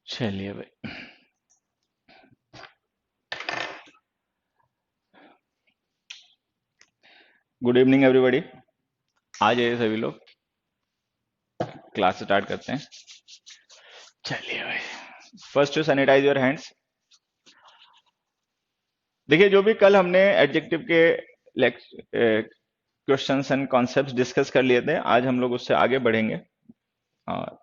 चलिए भाई, good evening everybody. आ जाइए सभी लोग, क्लास स्टार्ट करते हैं। चलिए भाई, first to sanitize your hands. देखिए, जो भी कल हमने एडजेक्टिव के क्वेश्चंस एंड कॉन्सेप्ट्स डिस्कस कर लिए थे, आज हम लोग उससे आगे बढ़ेंगे। और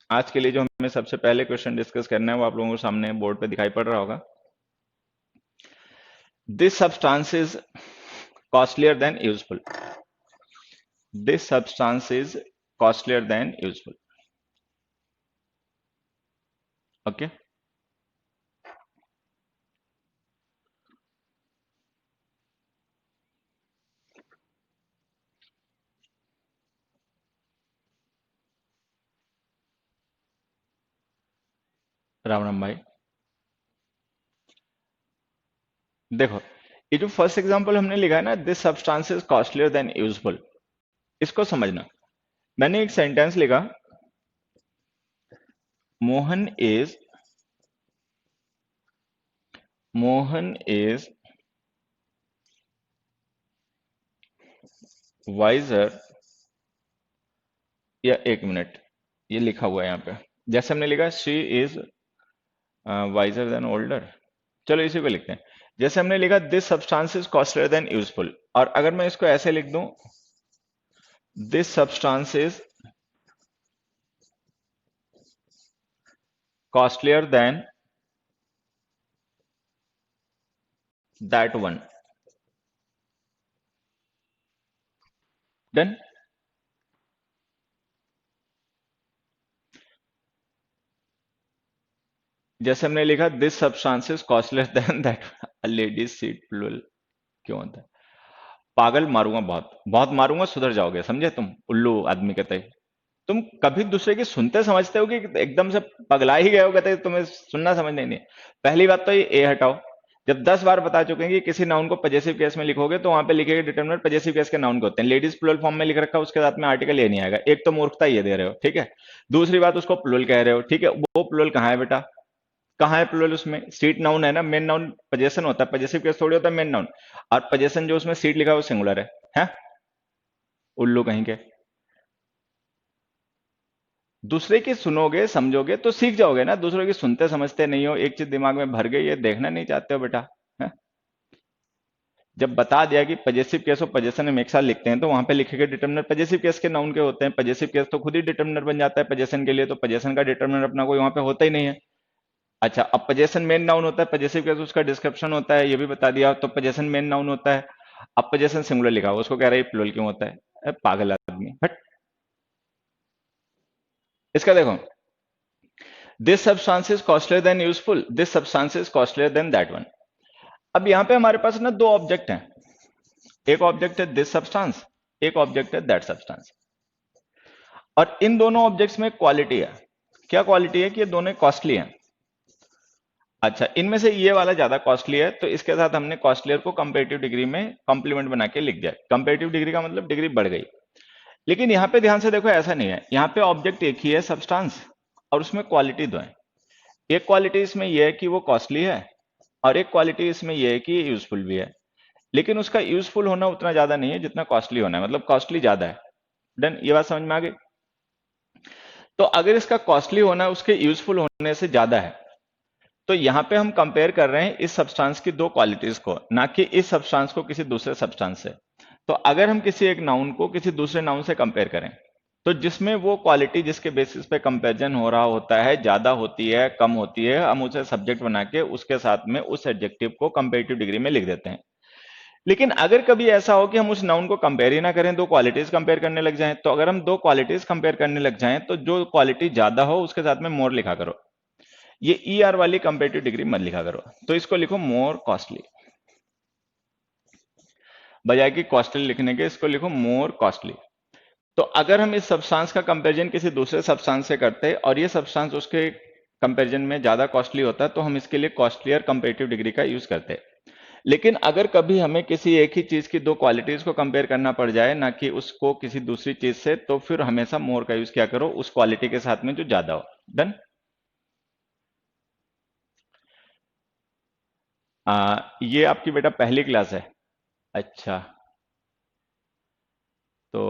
आज के लिए जो हमें सबसे पहले क्वेश्चन डिस्कस करना है वो आप लोगों को सामने बोर्ड पे दिखाई पड़ रहा होगा। This substance is costlier than useful. This substance is costlier than useful. Okay, Ram Ram भाई। देखो, ये जो फर्स्ट एग्जांपल हमने लिखा है ना, this substance is costlier than useful, इसको समझना। मैंने एक सेंटेंस लिखा, Mohan is Mohan is wiser, या एक मिनट, ये लिखा हुआ है यहाँ पे। जैसे हमने लिखा she is wiser than older, चलो इसी को लिखते हैं। जैसे हमने लिखा this substance is costlier than useful, और अगर मैं इसको ऐसे लिख दूं, this substance is costlier than that one, then जैसे हमने लिखा this substance is costlier than that ladies seat plural, क्यों होता है? पागल मारूंगा, बहुत बहुत मारूंगा, सुधर जाओगे, समझे? तुम उल्लू आदमी कहते हैं। तुम कभी दूसरे की सुनते समझते हो कि एकदम से पगला ही गए हो, कहते तुम्हें सुनना समझना नहीं है। पहली बात तो ये ए हटाओ। जब 10 बार बता चुके हैं कि किसी नाउन को पजेसिव केस में लिखोगे तो वहां पे लिखेगा डिटरमिनर पजेसिव केस के नाउन के होते हैं। लेडीज प्लूरल फॉर्म में लिख रखा है, उसके साथ में आर्टिकल ये नहीं आएगा। एक तो मूर्खता ये दे रहे हो, ठीक है। दूसरी बात, उसको प्लूरल कह रहे हो, ठीक है। वो प्लूरल कहाँ है बेटा? कहाँ है प्लूरल? उसमें सीट नाउन है ना, मेन नाउन पजेशन होता है, पजेसिव केस थोड़ी होता है मेन नाउन। और पजेशन जो उसमें सीट लिखा है वो सिंगुलर है? उल्लू कहीं के। दूसरे की सुनोगे समझोगे तो सीख जाओगे ना, दूसरों की सुनते समझते नहीं हो, एक चीज दिमाग में भर गई, ये देखना नहीं चाहते हो बेटा, है? जब बता दिया कि पजेसिव केस और पजेशन हम एक साथ लिखते हैं तो वहां पे लिखेंगे डिटरमिनर पजेसिव केस के नाउन के होते हैं। पजेसिव केस तो खुद ही डिटरमिनर बन जाता है पजेशन के लिए, तो पजेशन का डिटरमिनर अपना कोई वहां पे होता ही नहीं है। अच्छा, अब पजेशन मेन नाउन होता है, पजेसिव केस उसका डिस्क्रिप्शन होता है, ये भी बता दिया, तो पजेशन मेन नाउन होता है। अब पजेशन सिंगुलर लिखा हुआ, उसको कह रहा है प्लूरल क्यों होता है? पागल आदमी, हट। इसका देखो, this substance is costlier than useful, this substance is costlier than that one. अब यहां पे हमारे पास ना दो ऑब्जेक्ट हैं। एक ऑब्जेक्ट है दिस सब्सटेंस, एक ऑब्जेक्ट है दैट सब्सटेंस। और इन दोनों ऑब्जेक्ट्स में क्वालिटी है। क्या क्वालिटी है? कि ये दोनों कॉस्टली हैं। अच्छा, इनमें से ये वाला ज्यादा कॉस्टली है, तो इसके साथ हमने कॉस्टलियर को कंपेरेटिव डिग्री में कॉम्प्लीमेंट बना के लिख दिया। कंपेरेटिव डिग्री का मतलब डिग्री बढ़ गई। लेकिन यहाँ पे ध्यान से देखो, ऐसा नहीं है। यहाँ पे ऑब्जेक्ट एक ही है, सब्सटेंस, और उसमें क्वालिटी दो है। एक क्वालिटी इसमें यह है कि वो कॉस्टली है, और एक क्वालिटी इसमें यह है कि यूजफुल भी है। लेकिन उसका यूजफुल होना उतना ज्यादा नहीं है जितना कॉस्टली होना है, मतलब कॉस्टली ज्यादा है। डन, ये बात समझ में आ गई? तो अगर इसका कॉस्टली होना उसके यूजफुल होने से ज्यादा है, तो यहां पे हम कंपेयर कर रहे हैं इस सब्सटेंस की दो क्वालिटीज को, ना कि इस सब्सटेंस को किसी दूसरे सब्सटेंस से। तो अगर हम किसी एक नाउन को किसी दूसरे नाउन से कंपेयर करें, तो जिसमें वो क्वालिटी जिसके बेसिस पे कंपैरिजन हो रहा होता है ज्यादा होती है, कम होती है, हम उसे सब्जेक्ट बना के उसके साथ में उस एडजेक्टिव को कंपेरेटिव डिग्री में लिख देते हैं। लेकिन अगर कभी ऐसा हो कि हम उस नाउन को कंपेयर ही ना करें, दो क्वालिटीज कंपेयर करने लग जाएं, तो अगर हम दो क्वालिटीज कंपेयर करने लग जाएं तो जो क्वालिटी ज्यादा हो उसके साथ में मोर लिखा करो। ये ई आर वाली कंपेरेटिव डिग्री मत लिखा करो, तो इसको लिखो मोर कॉस्टली। बजाय कि कॉस्टली लिखने के इसको लिखो मोर कॉस्टली। तो अगर हम इस सब्सटेंस का कंपैरिजन किसी दूसरे सब्सटेंस से करते और ये सब्सटेंस उसके कंपैरिजन में ज्यादा कॉस्टली होता, तो हम इसके लिए कॉस्टलियर कंपैरेटिव डिग्री का यूज करते। लेकिन अगर कभी हमें किसी एक ही चीज की दो क्वालिटीज को कंपेयर करना पड़ जाए, ना कि उसको किसी दूसरी चीज से, तो फिर हमेशा मोर का यूज किया करो उस क्वालिटी के साथ में जो ज्यादा हो। डन? ये आपकी बेटा पहली क्लास है। अच्छा, तो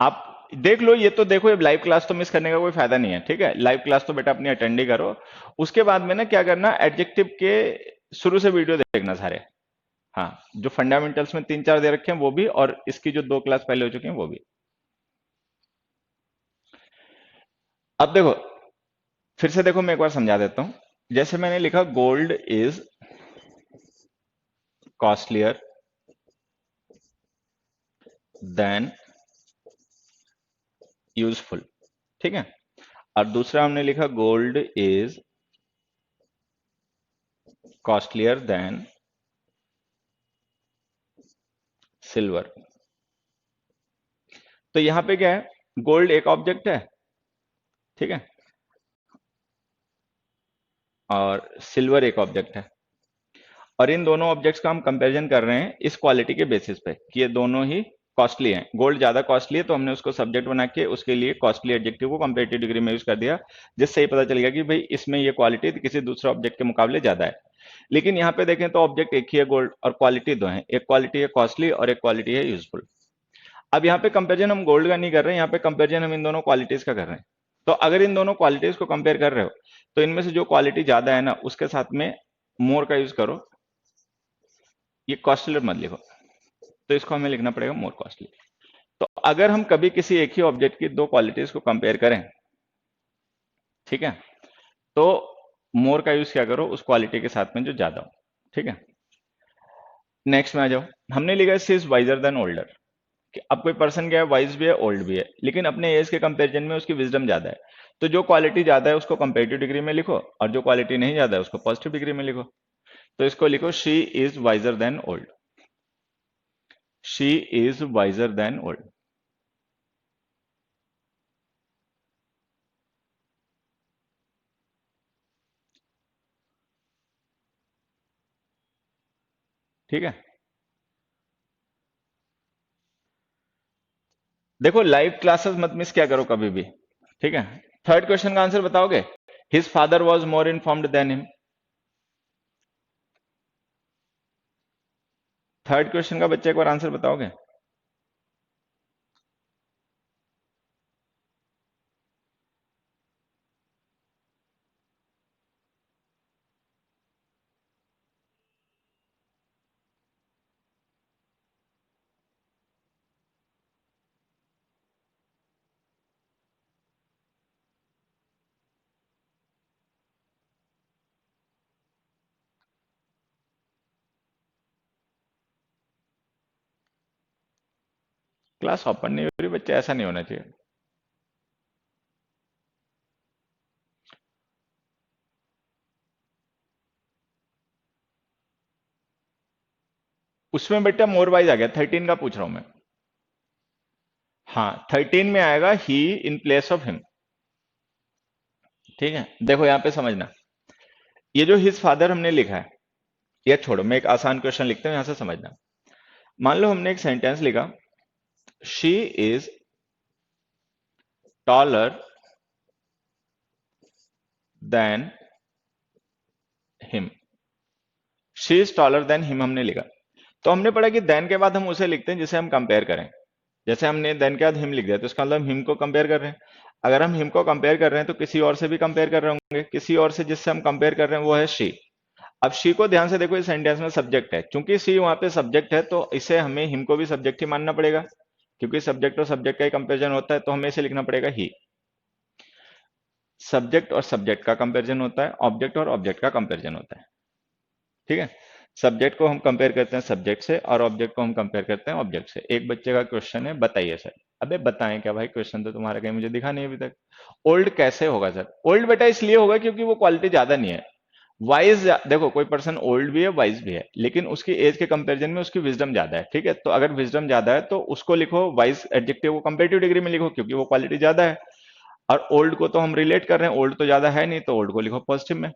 आप देख लो, ये तो देखो, ये लाइव क्लास तो मिस करने का कोई फायदा नहीं है, ठीक है। लाइव क्लास तो बेटा अपनी अटेंड ही करो। उसके बाद में ना क्या करना, एडजेक्टिव के शुरू से वीडियो देखना सारे। हाँ, जो फंडामेंटल्स में 3-4 दे रखे हैं वो भी, और इसकी जो 2 क्लास पहले हो चुकी हैं वो भी। अब देखो, फिर से देखो, मैं एक बार समझा देता हूं। जैसे मैंने लिखा gold is costlier than useful, ठीक है। और दूसरा हमने लिखा gold is costlier then silver. तो यहां पे क्या है, गोल्ड एक ऑब्जेक्ट है, ठीक है, और सिल्वर एक ऑब्जेक्ट है। और इन दोनों ऑब्जेक्ट्स का हम कंपैरिजन कर रहे हैं इस क्वालिटी के बेसिस पे कि ये दोनों ही कॉस्टली हैं। गोल्ड ज्यादा कॉस्टली है तो हमने उसको सब्जेक्ट बना के उसके लिए कॉस्टली एडजेक्टिव को कंपेरेटिव डिग्री में यूज कर दिया, जिससे ये पता चल गया कि भाई इसमें ये क्वालिटी किसी दूसरे ऑब्जेक्ट के मुकाबले ज्यादा है। लेकिन यहाँ पे देखें तो ऑब्जेक्ट एक ही है गोल्ड, और क्वालिटी दो है, एक क्वालिटी है कॉस्टली और एक क्वालिटी है यूजफुल। अब यहाँ पे कंपेरिजन हम गोल्ड का नहीं कर रहे हैं, यहाँ पे कंपेरिजन हम इन दोनों क्वालिटीज का कर रहे हैं। तो अगर इन दोनों क्वालिटीज को कंपेयर कर रहे हो तो इनमें से जो क्वालिटी ज्यादा है ना उसके साथ में मोर का यूज करो, ये कॉस्टली मत लिखो। तो इसको हमें लिखना पड़ेगा मोर कॉस्टली। तो अगर हम कभी किसी एक ही ऑब्जेक्ट की दो क्वालिटीज को कंपेयर करें, ठीक है, तो मोर का यूज क्या करो उस क्वालिटी के साथ में जो ज्यादा हो, ठीक है। नेक्स्ट में आ जाओ, हमने लिखा है सी इज वाइजर देन ओल्डर। कि अब कोई पर्सन क्या है, वाइज भी है ओल्ड भी है, लेकिन अपने एज के कंपैरिजन में उसकी विजडम ज्यादा है। तो जो क्वालिटी ज्यादा है उसको कंपेरेटिव डिग्री में लिखो, और जो क्वालिटी नहीं ज्यादा है उसको पॉजिटिव डिग्री में लिखो। तो इसको लिखो she is wiser then old. She is wiser then old. ठीक है, देखो लाइव क्लासेस मत मिस क्या करो कभी भी, ठीक है। थर्ड क्वेश्चन का आंसर बताओगे, his father was more informed than him. Third question का बच्चे एक बार आंसर बताओगे। क्लास ओपन नहीं हो रही बच्चे, ऐसा नहीं होना चाहिए। उसमें बेटा मोर वाइज आ गया, 13 का पूछ रहा हूं मैं। हाँ, 13 में आएगा ही इन प्लेस ऑफ हिम। ठीक है, देखो यहां पे समझना, ये जो हिज फादर हमने लिखा है, ये छोड़ो, मैं एक आसान क्वेश्चन लिखता हूं यहां से समझना। मान लो हमने एक सेंटेंस लिखा, she is taller than him. She is taller than him हमने लिखा। तो हमने पढ़ा कि देन के बाद हम उसे लिखते हैं जिसे हम कंपेयर करें। जैसे हमने देन के बाद हिम लिख दिया तो इसका मतलब हिम को कंपेयर कर रहे हैं। अगर हम हिम को कंपेयर कर रहे हैं तो किसी और से भी कंपेयर कर रहे होंगे, किसी और से जिससे हम कंपेयर कर रहे हैं वो है शी। अब शी को ध्यान से देखो, इस सेंटेंस में सब्जेक्ट है, चूंकि सी वहां पे सब्जेक्ट है तो इसे हमें हिम को भी सब्जेक्ट ही मानना पड़ेगा, क्योंकि सब्जेक्ट और सब्जेक्ट का ही कंपेरिजन होता है, तो हमें इसे लिखना पड़ेगा ही। सब्जेक्ट और सब्जेक्ट का कंपेरिजन होता है, ऑब्जेक्ट और ऑब्जेक्ट का कंपेरिजन होता है, ठीक है। सब्जेक्ट को हम कंपेयर करते हैं सब्जेक्ट से, और ऑब्जेक्ट को हम कंपेयर करते हैं ऑब्जेक्ट से। एक बच्चे का क्वेश्चन है, बताइए सर। अबे बताएं क्या भाई, क्वेश्चन तो तुम्हारा कहीं मुझे दिखा नहीं अभी तक। ओल्ड कैसे होगा सर? ओल्ड बेटा इसलिए होगा क्योंकि वो क्वालिटी ज्यादा नहीं है। वाइज, देखो कोई पर्सन ओल्ड भी है वाइज भी है, लेकिन उसकी एज के कंपैरिजन में उसकी विजडम ज्यादा है, ठीक है। तो अगर विजडम ज्यादा है तो उसको लिखो वाइज एडजेक्टिव को कंपेरेटिव डिग्री में लिखो, क्योंकि वो क्वालिटी ज्यादा है। और ओल्ड को तो हम रिलेट कर रहे हैं, ओल्ड तो ज्यादा है नहीं, तो ओल्ड को लिखो पॉजिटिव में।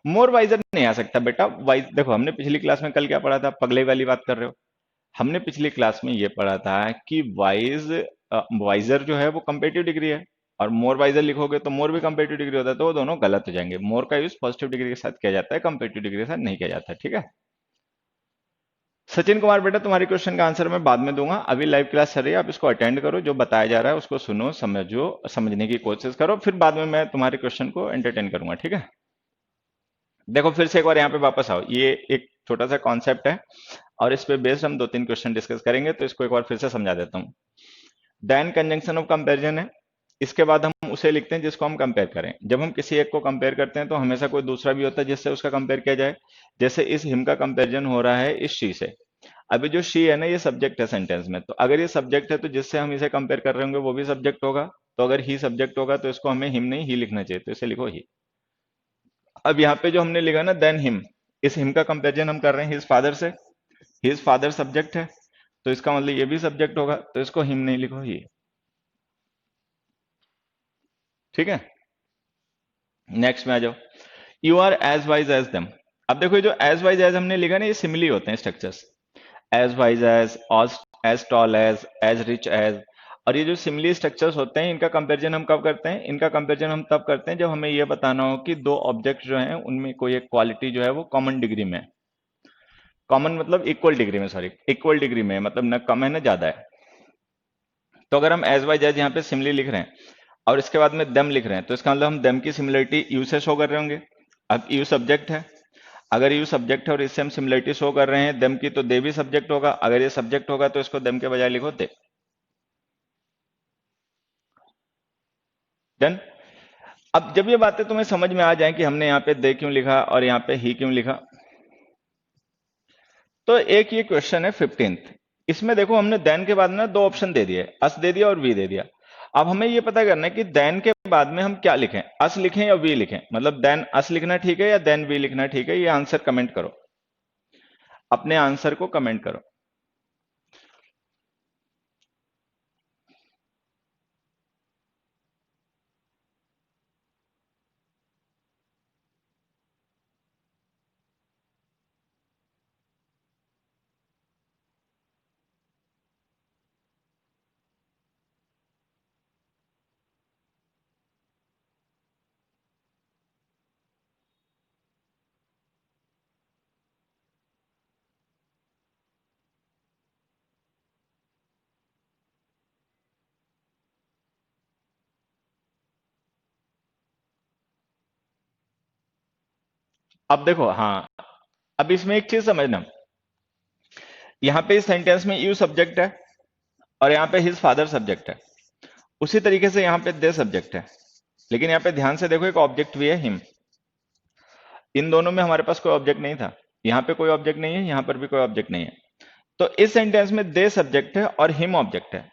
मोर वाइजर नहीं आ सकता बेटा, वाइज देखो हमने पिछली क्लास में कल क्या पढ़ा था, पगले वाली बात कर रहे हो। हमने पिछली क्लास में ये पढ़ा था कि वाइज वाइजर जो है वो कंपेरेटिव डिग्री है। और मोर वाइजर लिखोगे तो मोर भी कंपेरेटिव डिग्री होता है, तो वो दोनों गलत हो जाएंगे। मोर का यूज पॉजिटिव डिग्री के साथ किया जाता है, कंपेरेटिव डिग्री के साथ नहीं किया जाता। ठीक है सचिन कुमार बेटा, तुम्हारी क्वेश्चन का आंसर मैं बाद में दूंगा, अभी लाइव क्लास चल रही है, आप इसको अटेंड करो, जो बताया जा रहा है उसको सुनो, समझो, समझने की कोशिश करो, फिर बाद में मैं तुम्हारे क्वेश्चन को एंटरटेन करूंगा। ठीक है देखो फिर से एक बार यहाँ पे वापस आओ, ये एक छोटा सा कॉन्सेप्ट है और इस पे बेस्ड हम 2-3 क्वेश्चन डिस्कस करेंगे, तो इसको एक बार फिर से समझा देता हूँ। देन कंजंक्शन ऑफ कंपैरिजन है, इसके बाद हम उसे लिखते हैं जिसको हम कंपेयर करें। जब हम किसी एक को कंपेयर करते हैं तो हमेशा कोई दूसरा भी होता है जिससे उसका कंपेयर किया जाए। जैसे इस हिम का कंपैरिजन हो रहा है इस शी से। अभी जो शी है ना, ये सब्जेक्ट है सेंटेंस में, तो अगर ये सब्जेक्ट है तो जिससे हम इसे कंपेयर कर रहे होंगे वो भी सब्जेक्ट होगा। तो अगर ही सब्जेक्ट होगा तो इसको हमें हिम नहीं ही लिखना चाहिए, तो इसे लिखो ही। अब यहाँ पे जो हमने लिखा ना देन हिम, इस हिम का कंपेरिजन हम कर रहे हैं हिज फादर से। हिज फादर सब्जेक्ट है, तो इसका मतलब ये भी सब्जेक्ट होगा, तो इसको हिम नहीं लिखो ही। ठीक है नेक्स्ट में आ जाओ। You are as wise as them. अब देखो ये जो एज वाइज एज हमने लिखा ना, ये सिमिली होते हैं structures. As wise as tall as rich as. और ये जो सिमिली स्ट्रक्चर्स होते हैं इनका कंपैरिजन हम कब करते हैं? इनका कंपैरिजन हम तब करते हैं जब हमें ये बताना हो कि दो ऑब्जेक्ट जो हैं उनमें कोई एक क्वालिटी जो है वो कॉमन डिग्री में है। कॉमन मतलब इक्वल डिग्री में, सॉरी इक्वल डिग्री में, मतलब न कम है न ज्यादा है। तो अगर हम एज वाइज एज यहाँ पे सिमिली लिख रहे हैं और इसके बाद में देम लिख रहे हैं, तो इसका मतलब हम देम की सिमिलरिटी यू से शो कर रहे होंगे। अब यू सब्जेक्ट है, अगर यू सब्जेक्ट है और इससे हम सिमिलरिटी शो कर रहे हैं देम की, तो दे भी सब्जेक्ट होगा। अगर ये सब्जेक्ट होगा तो इसको देम के बजाय लिखो दे। डन। अब जब ये बातें तुम्हें समझ में आ जाए कि हमने यहाँ पे दे क्यों लिखा और यहाँ पे ही क्यों लिखा, तो एक ये क्वेश्चन है 15th। इसमें देखो हमने देन के बाद ना दो ऑप्शन दे दिए, अस दे दिया और वी दे दिया। अब हमें ये पता करना है कि देन के बाद में हम क्या लिखें, अस लिखें या वी लिखें। मतलब देन अस लिखना ठीक है या देन वी लिखना ठीक है, ये आंसर कमेंट करो, अपने आंसर को कमेंट करो। अब देखो हाँ, अब इसमें एक चीज समझना, यहाँ पे इस सेंटेंस में यू सब्जेक्ट है और यहाँ पे हिज फादर सब्जेक्ट है। उसी तरीके से यहाँ पे दे सब्जेक्ट है, लेकिन यहाँ पे ध्यान से देखो एक ऑब्जेक्ट भी है हिम। इन दोनों में हमारे पास कोई ऑब्जेक्ट नहीं था, यहाँ पे कोई ऑब्जेक्ट नहीं है, यहाँ पर भी कोई ऑब्जेक्ट नहीं है। तो इस सेंटेंस में दे सब्जेक्ट है और हिम ऑब्जेक्ट है।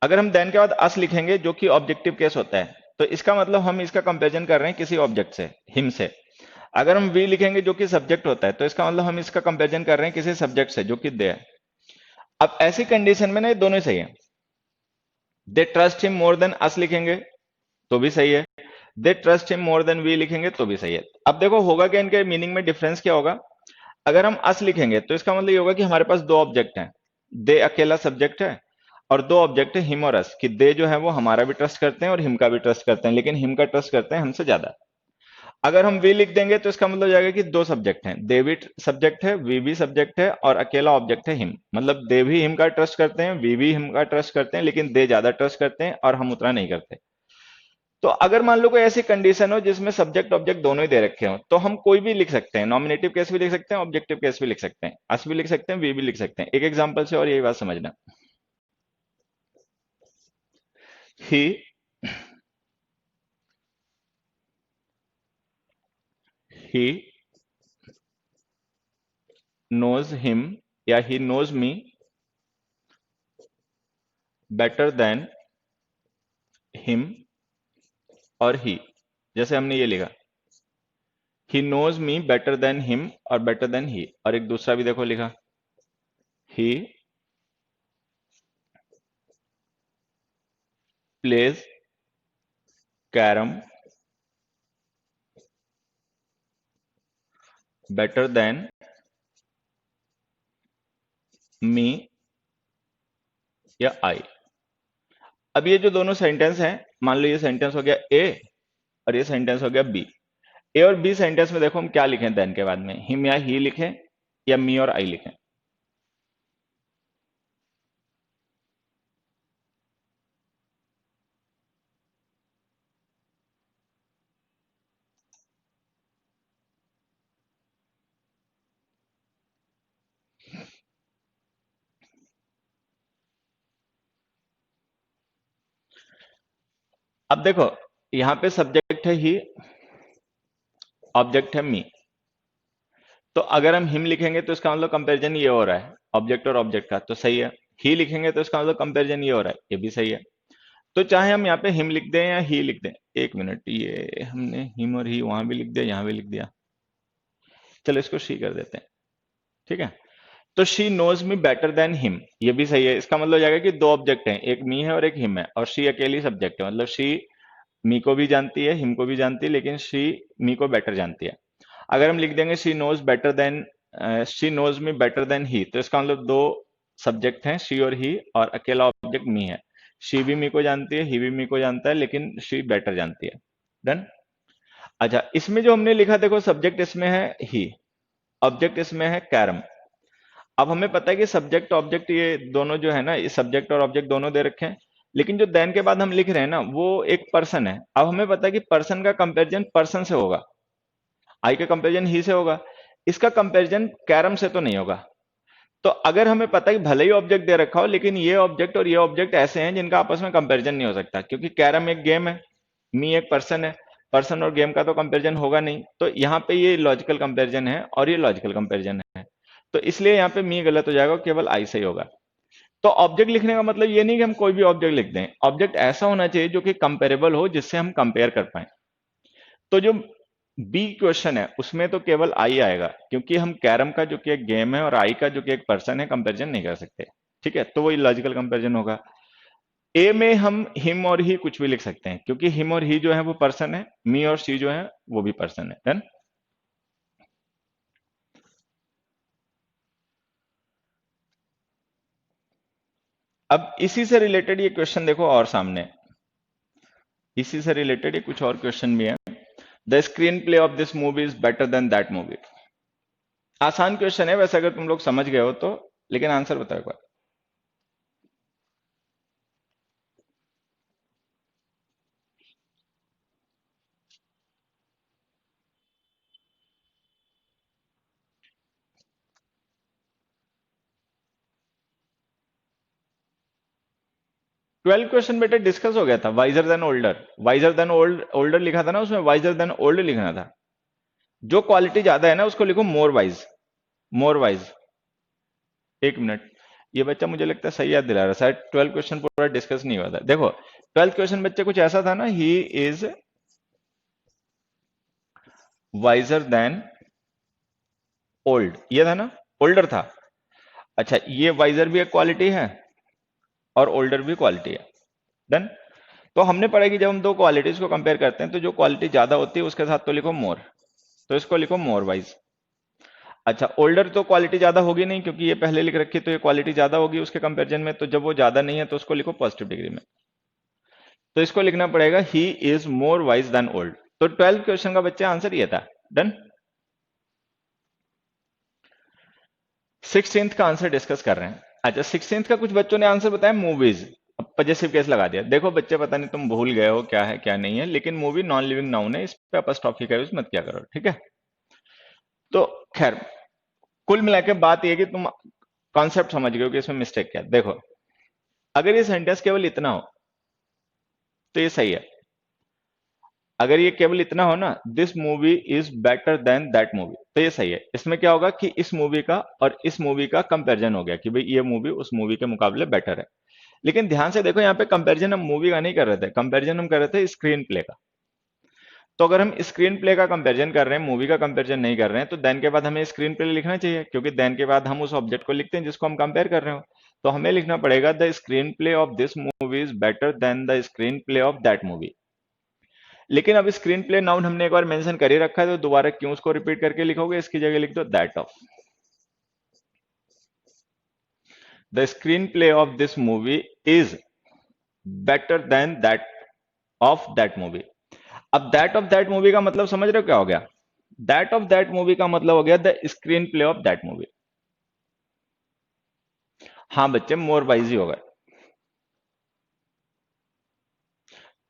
अगर हम देन के बाद अस लिखेंगे जो कि ऑब्जेक्टिव केस होता है, तो इसका मतलब हम इसका कंपेरिजन कर रहे हैं किसी ऑब्जेक्ट से, हिम से। अगर हम वी लिखेंगे जो कि सब्जेक्ट होता है, तो इसका मतलब हम इसका कंपेरिजन कर रहे हैं किसी सब्जेक्ट से जो कि दे है। अब ऐसी कंडीशन में ना ये दोनों ही सही है। They trust him more than us लिखेंगे तो भी सही है, they trust him more than we लिखेंगे तो भी सही है। अब देखो होगा क्या, इनके मीनिंग में डिफरेंस क्या होगा। अगर हम अस लिखेंगे तो इसका मतलब ये होगा कि हमारे पास दो ऑब्जेक्ट हैं, दे अकेला सब्जेक्ट है और दो ऑब्जेक्ट है हिम और अस, कि दे जो है वो हमारा भी ट्रस्ट करते हैं और हिम का भी ट्रस्ट करते हैं, लेकिन हिम का ट्रस्ट करते हैं हमसे ज्यादा। अगर हम वी लिख देंगे तो इसका मतलब हो जाएगा कि दो सब्जेक्ट हैं, दे भी सब्जेक्ट है, वी भी सब्जेक्ट है और अकेला ऑब्जेक्ट है हिम। मतलब दे भी हिम का ट्रस्ट करते हैं, वी भी हिम का ट्रस्ट करते हैं, लेकिन दे ज्यादा ट्रस्ट करते हैं और हम उतना नहीं करते। तो अगर मान लो कोई ऐसी कंडीशन हो जिसमें सब्जेक्ट ऑब्जेक्ट दोनों ही दे रखे हो, तो हम कोई भी लिख सकते हैं, नॉमिनेटिव केस भी लिख सकते हैं, ऑब्जेक्टिव केस भी लिख सकते हैं, अस भी लिख सकते हैं, वी भी लिख सकते हैं। एक एग्जांपल से और यही बात समझना। ही ही नोज हिम या he knows me better than him और ही। जैसे हमने ये लिखा he knows me better than him और बेटर देन ही, और एक दूसरा भी देखो लिखा he plays carrom better than me या आई। अब ये जो दोनों सेंटेंस हैं, मान लो ये सेंटेंस हो गया ए और ये सेंटेंस हो गया बी। ए और बी सेंटेंस में देखो हम क्या लिखें देन के बाद में, हिम या ही लिखें या मी और आई लिखें। अब देखो यहां पे सब्जेक्ट है ही, ऑब्जेक्ट है मी। तो अगर हम हिम लिखेंगे तो इसका मतलब कंपैरिजन ये हो रहा है ऑब्जेक्ट और ऑब्जेक्ट का, तो सही है। ही लिखेंगे तो इसका मतलब कंपैरिजन ये हो रहा है, ये भी सही है। तो चाहे हम यहाँ पे हिम लिख दें या ही लिख दें, एक मिनट, ये हमने हिम और ही वहां भी लिख दिया यहां भी लिख दिया, चलो इसको शी कर देते हैं, ठीक है। तो she knows me better than him, ये भी सही है। इसका मतलब हो जाएगा कि दो ऑब्जेक्ट हैं, एक मी है और एक हिम है, और शी अकेली सब्जेक्ट है, मतलब शी मी को भी जानती है हिम को भी जानती है, लेकिन शी मी को बेटर जानती है। अगर हम लिख देंगे she knows better than, she knows me better than he, तो इसका मतलब दो सब्जेक्ट हैं शी और ही, और अकेला ऑब्जेक्ट मी है। शी भी मी को जानती है, ही भी मी को जानता है, लेकिन शी बेटर जानती है। डन। अच्छा, इसमें जो हमने लिखा देखो, सब्जेक्ट इसमें है ही, ऑब्जेक्ट इसमें है कैरम। अब हमें पता है कि सब्जेक्ट ऑब्जेक्ट ये दोनों जो है ना, ये सब्जेक्ट और ऑब्जेक्ट दोनों दे रखे हैं, लेकिन जो देन के बाद हम लिख रहे हैं ना वो एक पर्सन है। अब हमें पता है कि पर्सन का कंपैरिजन पर्सन से होगा, आई का कंपैरिजन ही से होगा, इसका कंपैरिजन कैरम से तो नहीं होगा। तो अगर हमें पता है कि भले ही ऑब्जेक्ट दे रखा हो, लेकिन ये ऑब्जेक्ट और ये ऑब्जेक्ट ऐसे हैं जिनका आपस में कंपैरिजन नहीं हो सकता, क्योंकि कैरम एक गेम है, मी एक पर्सन है, पर्सन और गेम का तो कंपैरिजन होगा नहीं। तो यहाँ पे ये लॉजिकल कंपैरिजन है और ये लॉजिकल कंपैरिजन है, तो इसलिए यहाँ पे मी गलत हो जाएगा, केवल आई सही होगा। तो ऑब्जेक्ट लिखने का मतलब ये नहीं कि हम कोई भी ऑब्जेक्ट लिख दें, ऑब्जेक्ट ऐसा होना चाहिए जो कि कंपेरेबल हो, जिससे हम कंपेयर कर पाए। तो जो बी क्वेश्चन है उसमें तो केवल आई आएगा, क्योंकि हम कैरम का जो कि एक गेम है और आई का जो कि एक पर्सन है कंपैरिजन नहीं कर सकते, ठीक है। तो वही लॉजिकल कंपैरिजन होगा। ए में हम हिम और ही कुछ भी लिख सकते हैं, क्योंकि हिम और ही जो है वो पर्सन है, मी और शी जो है वो भी पर्सन है। डन। अब इसी से रिलेटेड ये क्वेश्चन देखो और सामने, इसी से रिलेटेड ये कुछ और क्वेश्चन भी है। The screen play of this movie is better than that movie. आसान क्वेश्चन है वैसे अगर तुम लोग समझ गए हो तो, लेकिन आंसर बताओ एक बार। 12 क्वेश्चन बेटे डिस्कस हो गया था, visor than older, visor then old, older लिखा था ना उसमें, वाइजर देन ओल्ड लिखना था। जो क्वालिटी ज्यादा है ना उसको लिखो मोर वाइज, मोर वाइज। एक मिनट, ये बच्चा मुझे लगता है सही याद दिला रहा है, शायद 12 क्वेश्चन पूरा डिस्कस नहीं हुआ था। देखो 12 क्वेश्चन बच्चे कुछ ऐसा था ना, he is wiser then old, ये था ना, ओल्डर था। अच्छा, ये वाइजर भी एक क्वालिटी है और ओल्डर भी क्वालिटी है। डन। तो हमने पढ़ा कि जब हम दो क्वालिटीज को कंपेयर करते हैं तो जो क्वालिटी ज्यादा होती है उसके साथ तो लिखो मोर, तो इसको लिखो मोर वाइज। अच्छा, ओल्डर तो क्वालिटी ज्यादा होगी नहीं क्योंकि ये पहले लिख रखी है, तो ये क्वालिटी ज्यादा होगी उसके कंपैरिजन में, तो जब वो ज्यादा नहीं है तो उसको लिखो पॉजिटिव डिग्री में। तो इसको लिखना पड़ेगा he is more wise than old. तो 12 क्वेश्चन का बच्चे आंसर ये था। डन। 16th का आंसर डिस्कस कर रहे हैं। अच्छा, 16th का कुछ बच्चों ने आंसर बताया मूवीज। अब पजेसिव केस लगा दिया। देखो बच्चे, पता नहीं तुम भूल गए हो क्या है क्या नहीं है, लेकिन मूवी नॉन लिविंग नाउन है, इस पे अपस्ट्रॉफी का यूज मत किया करो, ठीक है। तो खैर, कुल मिला के बात यह कि तुम कॉन्सेप्ट समझ गए हो कि इसमें मिस्टेक क्या है। देखो, अगर ये सेंटेंस केवल इतना हो तो ये सही है। अगर ये केवल इतना हो ना, this movie is better than that movie, तो ये सही है। इसमें क्या होगा कि इस मूवी का और इस मूवी का कंपैरिजन हो गया कि भाई ये मूवी उस मूवी के मुकाबले बेटर है। लेकिन ध्यान से देखो, यहाँ पे कंपैरिजन हम मूवी का नहीं कर रहे थे, कंपैरिजन हम कर रहे थे स्क्रीन प्ले का। तो अगर हम स्क्रीन प्ले का कंपैरिजन कर रहे हैं, मूवी का कंपैरिजन नहीं कर रहे हैं, तो देन के बाद हमें स्क्रीन प्ले लिखना चाहिए, क्योंकि देन के बाद हम उस ऑब्जेक्ट को लिखते हैं जिसको हम कंपेयर कर रहे हो। तो हमें लिखना पड़ेगा the screen play of this movie is better than the screen play of that movie. लेकिन अब स्क्रीन प्ले नाउन हमने एक बार मेंशन कर ही रखा है, तो दोबारा क्यों उसको रिपीट करके लिखोगे, इसकी जगह लिख दो that of. The screen play of this movie is better than that of that movie. अब दैट ऑफ दैट मूवी का मतलब समझ रहे हो क्या हो गया? दैट ऑफ दैट मूवी का मतलब हो गया the screen play of that movie. हाँ बच्चे, मोर वाइज ही होगा।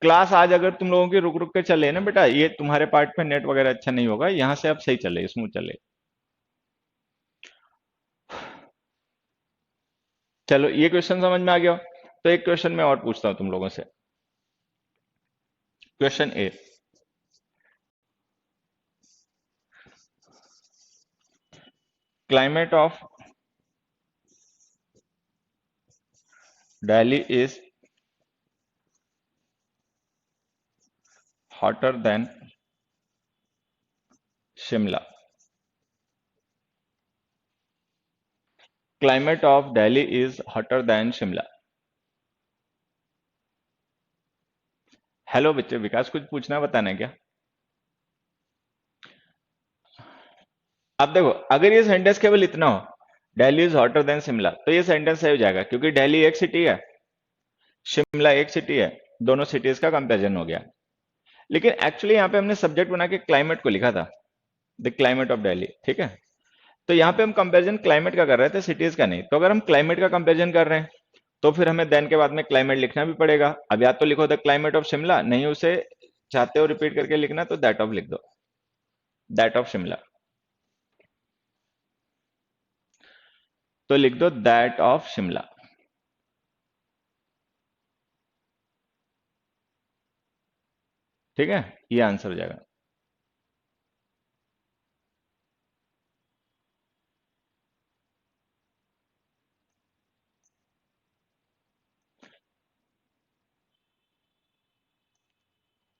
क्लास आज अगर तुम लोगों की रुक रुक के चले ना बेटा, ये तुम्हारे पार्ट पे नेट वगैरह अच्छा नहीं होगा, यहां से अब सही चले, स्मूथ चले। चलो ये क्वेश्चन समझ में आ गया। तो एक क्वेश्चन मैं और पूछता हूं तुम लोगों से। Question A, climate of Delhi is hotter then Shimla. Climate of Delhi is hotter then Shimla. Hello बच्चे, विकास कुछ पूछना बताना है क्या? अब देखो, अगर ये सेंटेंस केवल इतना हो, Delhi is hotter then Shimla, तो ये सेंटेंस सही हो जाएगा, क्योंकि दिल्ली एक सिटी है, शिमला एक सिटी है, दोनों सिटीज का कंपैरिजन हो गया। लेकिन एक्चुअली यहाँ पे हमने सब्जेक्ट बना के क्लाइमेट को लिखा था, द क्लाइमेट ऑफ दिल्ली, ठीक है। तो यहाँ पे हम कंपैरिजन क्लाइमेट का कर रहे थे, सिटीज का नहीं। तो अगर हम क्लाइमेट का कंपैरिजन कर रहे हैं, तो फिर हमें देन के बाद में क्लाइमेट लिखना भी पड़ेगा। अब या तो लिखो द क्लाइमेट ऑफ शिमला, नहीं उसे चाहते हो रिपीट करके लिखना तो दैट ऑफ लिख दो, दैट ऑफ शिमला। तो लिख दो दैट ऑफ शिमला, ठीक है, ये आंसर हो जाएगा।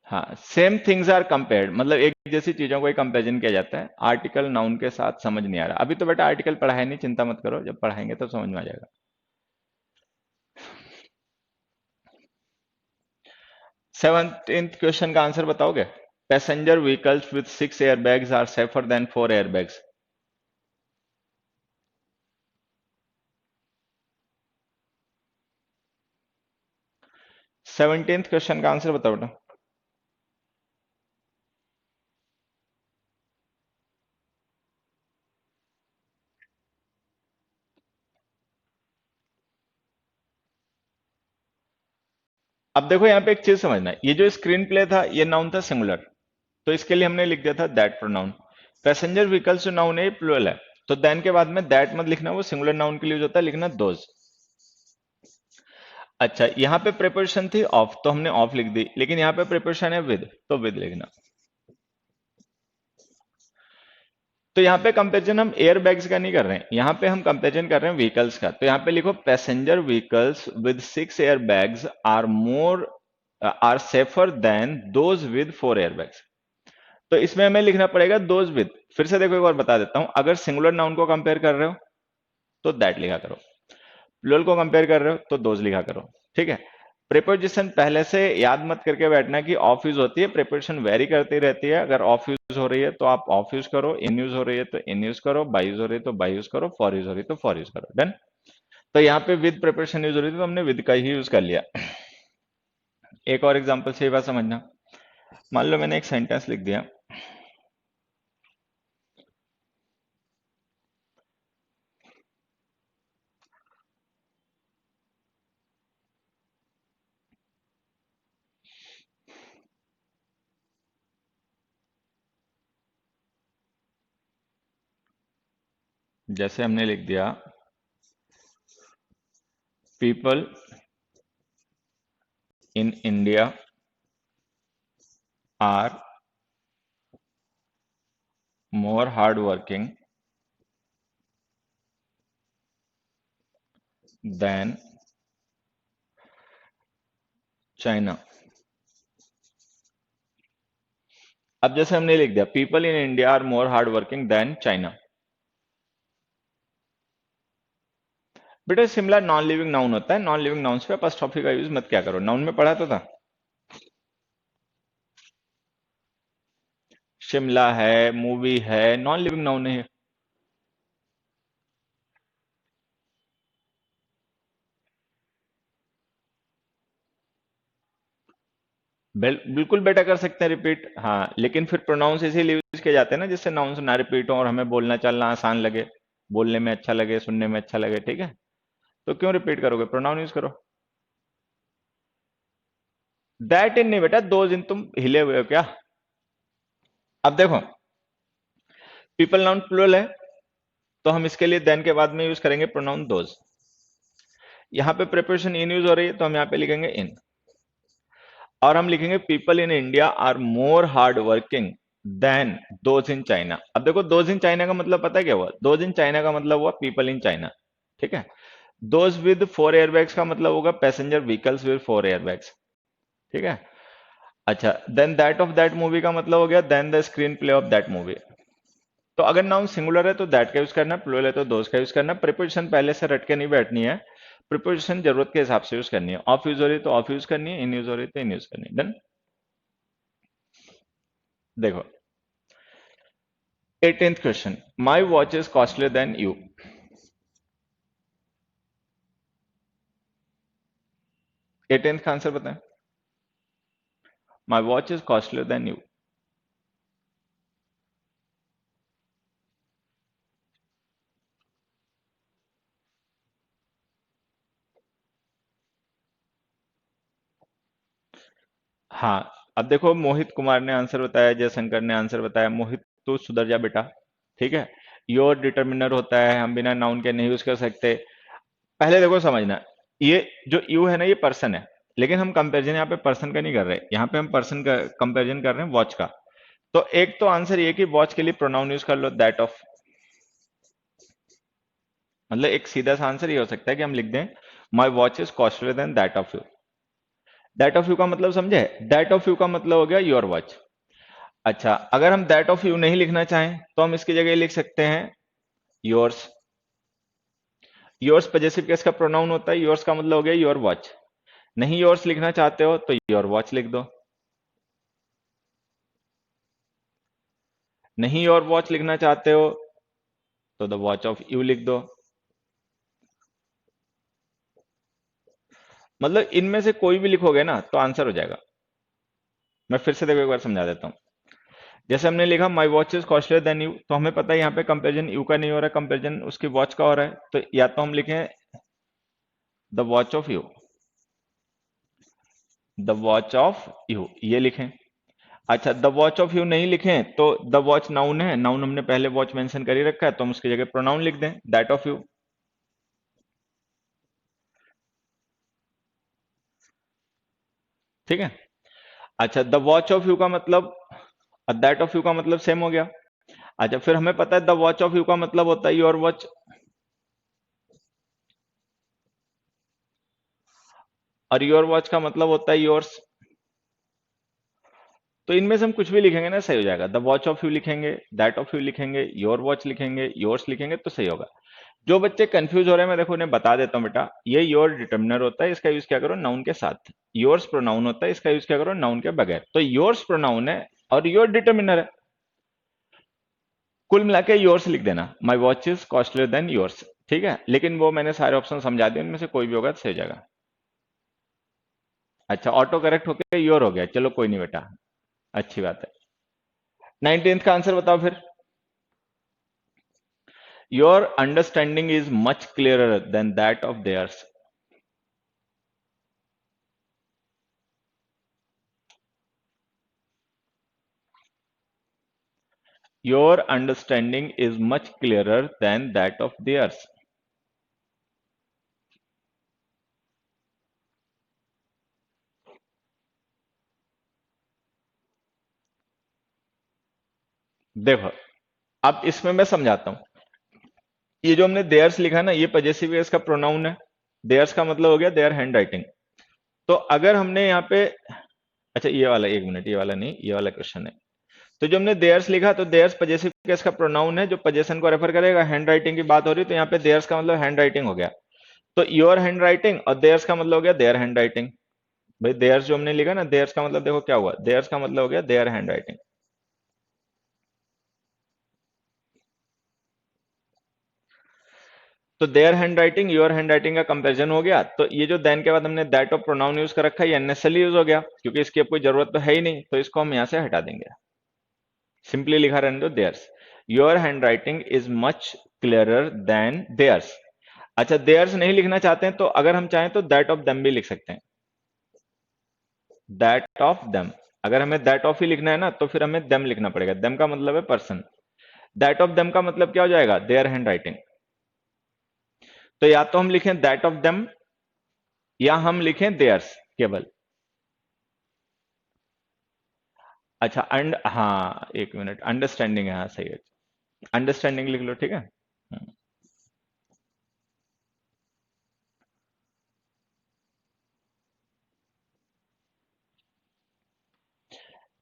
हाँ, सेम थिंग्स आर कंपेयर्ड, मतलब एक जैसी चीजों को कंपेरिजन किया जाता है आर्टिकल नाउन के साथ। समझ नहीं आ रहा अभी तो बेटा, आर्टिकल पढ़ा है नहीं, चिंता मत करो, जब पढ़ाएंगे तो समझ में आ जाएगा। 17th क्वेश्चन का आंसर बताओगे? Passenger vehicles with 6 airbags are safer than 4 airbags. 17th question का आंसर बताओ बेटा। अब देखो यहाँ पे एक चीज समझना है, ये जो स्क्रीन प्ले था ये नाउन था सिंगुलर, तो इसके लिए हमने लिख दिया था दैट प्रोनाउन। पैसेंजर व्हीकल्स जो नाउन है प्लूरल है, तो देन के बाद में दैट मत लिखना, वो सिंगुलर नाउन के लिए यूज होता है, लिखना दोज। अच्छा, यहाँ पे प्रिपोजिशन थी ऑफ, तो हमने ऑफ लिख दी, लेकिन यहाँ पे प्रिपोजिशन है विद, तो विद लिखना। तो यहाँ पे कंपेरिजन हम एयर बैग्स का नहीं कर रहे हैं, यहाँ पे हम कंपेरिजन कर रहे हैं व्हीकल्स का। तो यहाँ पे लिखो passenger vehicles with 6 air bags are more are safer than those with 4 air bags. तो इसमें हमें लिखना पड़ेगा दोज विद। फिर से देखो एक बार बता देता हूं, अगर सिंगुलर नाउन को कंपेयर कर रहे हो तो दैट लिखा करो, प्लूरल को कंपेयर कर रहे हो तो दोज लिखा करो, ठीक है। प्रीपोजिशन पहले से याद मत करके बैठना कि ऑफ यूज होती है, प्रीपोजिशन वेरी करती रहती है। अगर ऑफ यूज हो रही है तो आप ऑफ यूज करो, इन यूज हो रही है तो इन यूज करो, बाई यूज हो रही है तो बाई यूज करो, फॉर यूज हो रही है तो फॉर यूज करो, डन। तो यहाँ पे विद प्रिपरेशन यूज हो रही थी तो हमने विद का ही यूज कर लिया। एक और एग्जांपल से ये बात समझना। मान लो मैंने एक सेंटेंस लिख दिया, जैसे हमने लिख दिया people in India are more hard working than China. अब जैसे हमने लिख दिया people in India are more hard working than China. बेटा शिमला नॉन लिविंग नाउन होता है, नॉन लिविंग नाउन्स पे अपॉस्ट्रोफी का यूज मत क्या करो, नाउन में पढ़ा तो था। शिमला है, मूवी है, नॉन लिविंग नाउन है। बिल्कुल बेटा कर सकते हैं रिपीट, हाँ, लेकिन फिर प्रोनाउंस इसीलिए यूज किए जाते हैं ना जिससे नाउन्स ना रिपीट हो और हमें बोलना चलना आसान लगे, बोलने में अच्छा लगे, सुनने में अच्छा लगे, ठीक है। तो क्यों रिपीट करोगे, प्रोनाउन यूज करो। दैट इन नहीं बेटा, दो दिन तुम हिले हुए हो क्या। अब देखो, पीपल नाउन प्लूरल है, तो हम इसके लिए देन के बाद में यूज करेंगे प्रोनाउन दोज। यहां पे प्रिपोजिशन इन यूज हो रही है तो हम यहां पे लिखेंगे इन, और हम लिखेंगे people in India are more hard working than those in China. अब देखो, दोज इन चाइना का मतलब पता है क्या हुआ, दोज इन चाइना का मतलब हुआ पीपल इन चाइना, ठीक है। दोज विद 4 एयरबैग्स का मतलब होगा पैसेंजर व्हीकल्स विद 4 एयरबैग्स, ठीक है। अच्छा, than that of that movie का मतलब हो गया than the screen play of that movie. तो अगर नाउन सिंगुलर है तो दैट का यूज करना, प्लूरल है तो दोज का यूज करना। प्रीपोजिशन पहले से रट के नहीं बैठनी है, प्रीपोजिशन जरूरत के हिसाब से यूज करनी है। ऑफ यूज हो रही है तो ऑफ यूज करनी है, इन यूज हो रही है तो इन यूज करनी है। डन। देखो, 18th question, my watch is costlier then you. 18th का आंसर बताएं। My watch is costlier then you. हाँ, अब देखो, मोहित कुमार ने आंसर बताया, जयशंकर ने आंसर बताया। मोहित तो सुधर जा बेटा, ठीक है। योर डिटर्मिनर होता है, हम बिना नाउन के नहीं यूज कर सकते। पहले देखो समझना, ये जो यू है ना, ये पर्सन है, लेकिन हम कंपैरिजन यहाँ पे पर्सन का नहीं कर रहे, यहाँ पे हम पर्सन का कंपैरिजन कर रहे हैं वॉच का। तो एक तो आंसर ये कि वॉच के लिए प्रोनाउन यूज कर लो दैट ऑफ। मतलब एक सीधा सा आंसर ये हो सकता है कि हम लिख दें my watch is costlier than that of you. That of you का मतलब समझे, दैट ऑफ यू का मतलब हो गया योर वॉच। अच्छा, अगर हम दैट ऑफ यू नहीं लिखना चाहें तो हम इसकी जगह लिख सकते हैं योर्स। योर्स पजेसिव केस का प्रोनाउन होता है, योर्स का मतलब हो गया योर वॉच। नहीं योर्स लिखना चाहते हो तो योर वॉच लिख दो। नहीं योर वॉच लिखना चाहते हो तो द वॉच ऑफ यू लिख दो। मतलब इनमें से कोई भी लिखोगे ना तो आंसर हो जाएगा। मैं फिर से देखो एक बार समझा देता हूं। जैसे हमने लिखा my watch is costlier then you, तो हमें पता है यहाँ पे कंपेरिजन यू का नहीं हो रहा है, कंपेरिजन उसकी वॉच का हो रहा है। तो या तो हम लिखें the watch of you, the watch of you ये लिखें। अच्छा, द वॉच ऑफ यू नहीं लिखें तो द वॉच नाउन है, नाउन हमने पहले वॉच मेंशन कर ही रखा है, तो हम उसकी जगह प्रोनाउन लिख दें दैट ऑफ यू, ठीक है। अच्छा, द वॉच ऑफ यू का मतलब दैट ऑफ यू का मतलब सेम हो गया। अच्छा, फिर हमें पता है द वॉच ऑफ यू का मतलब होता है योर वॉच, और योर वॉच का मतलब होता है योर्स। तो इनमें से हम कुछ भी लिखेंगे ना सही हो जाएगा। द वॉच ऑफ यू लिखेंगे, दैट ऑफ यू लिखेंगे, योर वॉच लिखेंगे, योर्स लिखेंगे तो सही होगा। जो बच्चे कंफ्यूज हो रहे हैं मैं देखो उन्हें बता देता हूं बेटा, ये योर डिटर्मिनर होता है, इसका यूज क्या करो नाउन के साथ। योर्स प्रोनाउन होता है, इसका यूज क्या करो नाउन के बगैर। तो योर्स प्रोनाउन है और योर डिटर्मिनर है, कुल मिला के योर्स लिख देना। My watch is costlier then yours, ठीक है। लेकिन वो मैंने सारे ऑप्शन समझा दिए, उनमें से कोई भी होगा तो सही हो जाएगा। अच्छा, ऑटो करेक्ट होकर योर हो गया, चलो कोई नहीं बेटा, अच्छी बात है। 19th का आंसर बताओ फिर। Your understanding is much clearer than that of theirs. Your understanding is much clearer than that of theirs. देखो, अब इसमें मैं समझाता हूं। ये जो हमने देयर्स लिखा ना, ये पजेसिव केस का प्रोनाउन है। देयर्स का मतलब हो गया देयर हैंड राइटिंग। तो अगर हमने यहाँ पे, अच्छा ये वाला, एक मिनट, ये वाला नहीं, ये वाला क्वेश्चन है। तो जो हमने देयर्स लिखा, तो देयर्स पजेसिव केस का प्रोनाउन है जो पजेशन को रेफर करेगा। हैंड राइटिंग की बात हो रही है तो यहाँ पे देयर्स का मतलब हैंड राइटिंग हो गया। तो योर हैंड राइटिंग और देयर्स का मतलब हो गया देयर हैंड राइटिंग। भाई देयर्स जो हमने लिखा ना, देयर्स का मतलब देखो क्या हुआ, देयर्स का मतलब हो गया देयर हैंड राइटिंग। तो their hand writing your hand writing का कंपैरिजन हो गया। तो ये जो देन के बाद हमने दैट ऑफ प्रोनाउन यूज कर रखा है, ये अननेसेसरी यूज हो गया, क्योंकि इसकी अब कोई जरूरत तो है ही नहीं, तो इसको हम यहां से हटा देंगे। सिंपली लिखा रहने दो theirs. Your hand writing is much clearer than theirs. अच्छा, देयर्स नहीं लिखना चाहते हैं तो अगर हम चाहें तो दैट ऑफ देम भी लिख सकते हैं। दैट ऑफ देम, अगर हमें दैट ऑफ ही लिखना है ना तो फिर हमें देम लिखना पड़ेगा। देम का मतलब है पर्सन, दैट ऑफ देम का मतलब क्या हो जाएगा, देयर हैंड राइटिंग। तो या तो हम लिखें दैट ऑफ देम या हम लिखें देयर्स केवल। अच्छा, हाँ एक मिनट, अंडरस्टैंडिंग है, हाँ सही है, अंडरस्टैंडिंग लिख लो, ठीक है।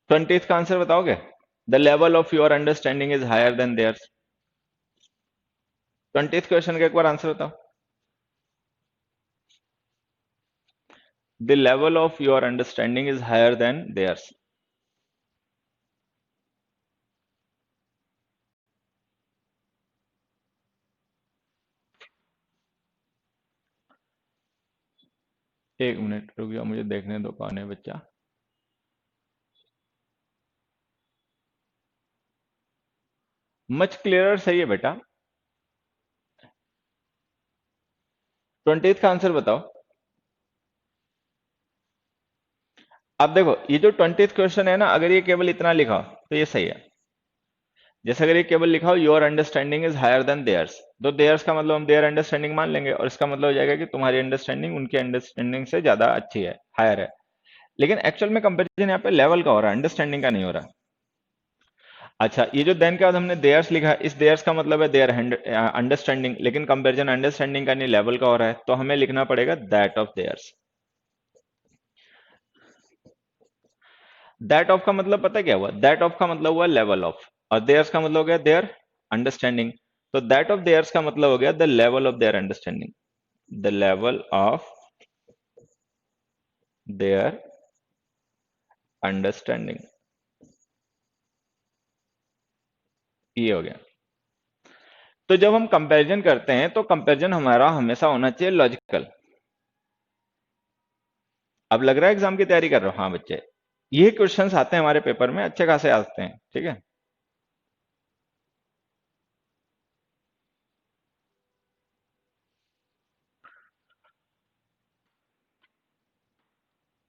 20th का आंसर बताओगे? The level of your understanding is higher than theirs. 20th question का एक बार आंसर बताओ। The level of your understanding is higher than theirs. एक मिनट रुक जाओ, मुझे देखने दो कौन है बच्चा। मच क्लियरर सही है बेटा। 20th का आंसर बताओ। अब देखो, ये जो 20th क्वेश्चन है ना, अगर ये केवल इतना लिखा हो तो ये सही है। जैसे अगर ये केवल लिखा हो your understanding is higher than theirs, तो देयर्स का मतलब हम देयर अंडरस्टैंडिंग मान लेंगे, और इसका मतलब हो जाएगा कि तुम्हारी अंडरस्टैंडिंग उनकी अंडरस्टैंडिंग से ज्यादा अच्छी है, हायर है। लेकिन एक्चुअल में कंपैरिजन यहाँ पे लेवल का हो रहा है, अंडरस्टैंडिंग का नहीं हो रहा। अच्छा, ये जो देन के बाद हमने देयर्स लिखा है, इस देयर्स का मतलब है देयर अंडरस्टैंडिंग, लेकिन कंपैरिजन अंडरस्टैंडिंग का नहीं लेवल का हो रहा है, तो हमें लिखना पड़ेगा that of theirs. That of का मतलब पता है क्या हुआ, दैट ऑफ का मतलब हुआ लेवल ऑफ, और देयर्स का मतलब हो गया देयर अंडरस्टैंडिंग। तो दैट ऑफ देयर्स का मतलब हो गया the level of their understanding, the level of their understanding, ये हो गया। तो जब हम कंपैरिजन करते हैं तो कंपैरिजन हमारा हमेशा होना चाहिए लॉजिकल। अब लग रहा है एग्जाम की तैयारी कर रहे हो, हाँ बच्चे, ये क्वेश्चंस आते हैं हमारे पेपर में, अच्छे खासे आते हैं, ठीक है।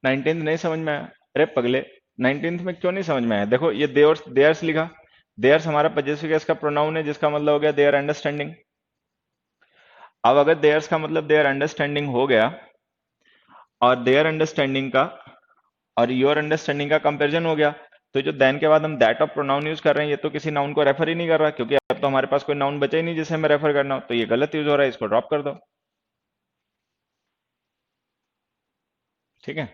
19th नहीं समझ में आया? अरे पगले, 19th में क्यों नहीं समझ में आया? देखो ये देयर्स, देयर्स लिखा, देयर्स हमारा पजेसिव केस का प्रोनाउन है, जिसका मतलब हो गया देयर अंडरस्टैंडिंग। अब अगर देयर्स का मतलब देयर अंडरस्टैंडिंग हो गया, और देयर अंडरस्टैंडिंग का और योर अंडरस्टैंडिंग का कंपैरिजन हो गया, तो जो देन के बाद हम दैट ऑफ प्रोनाउन यूज कर रहे हैं, ये तो किसी नाउन को रेफर ही नहीं कर रहा, क्योंकि अब तो हमारे पास कोई नाउन बचा ही नहीं जिसे हमें रेफर करना हो, तो ये गलत यूज हो रहा है, इसको ड्रॉप कर दो, ठीक है।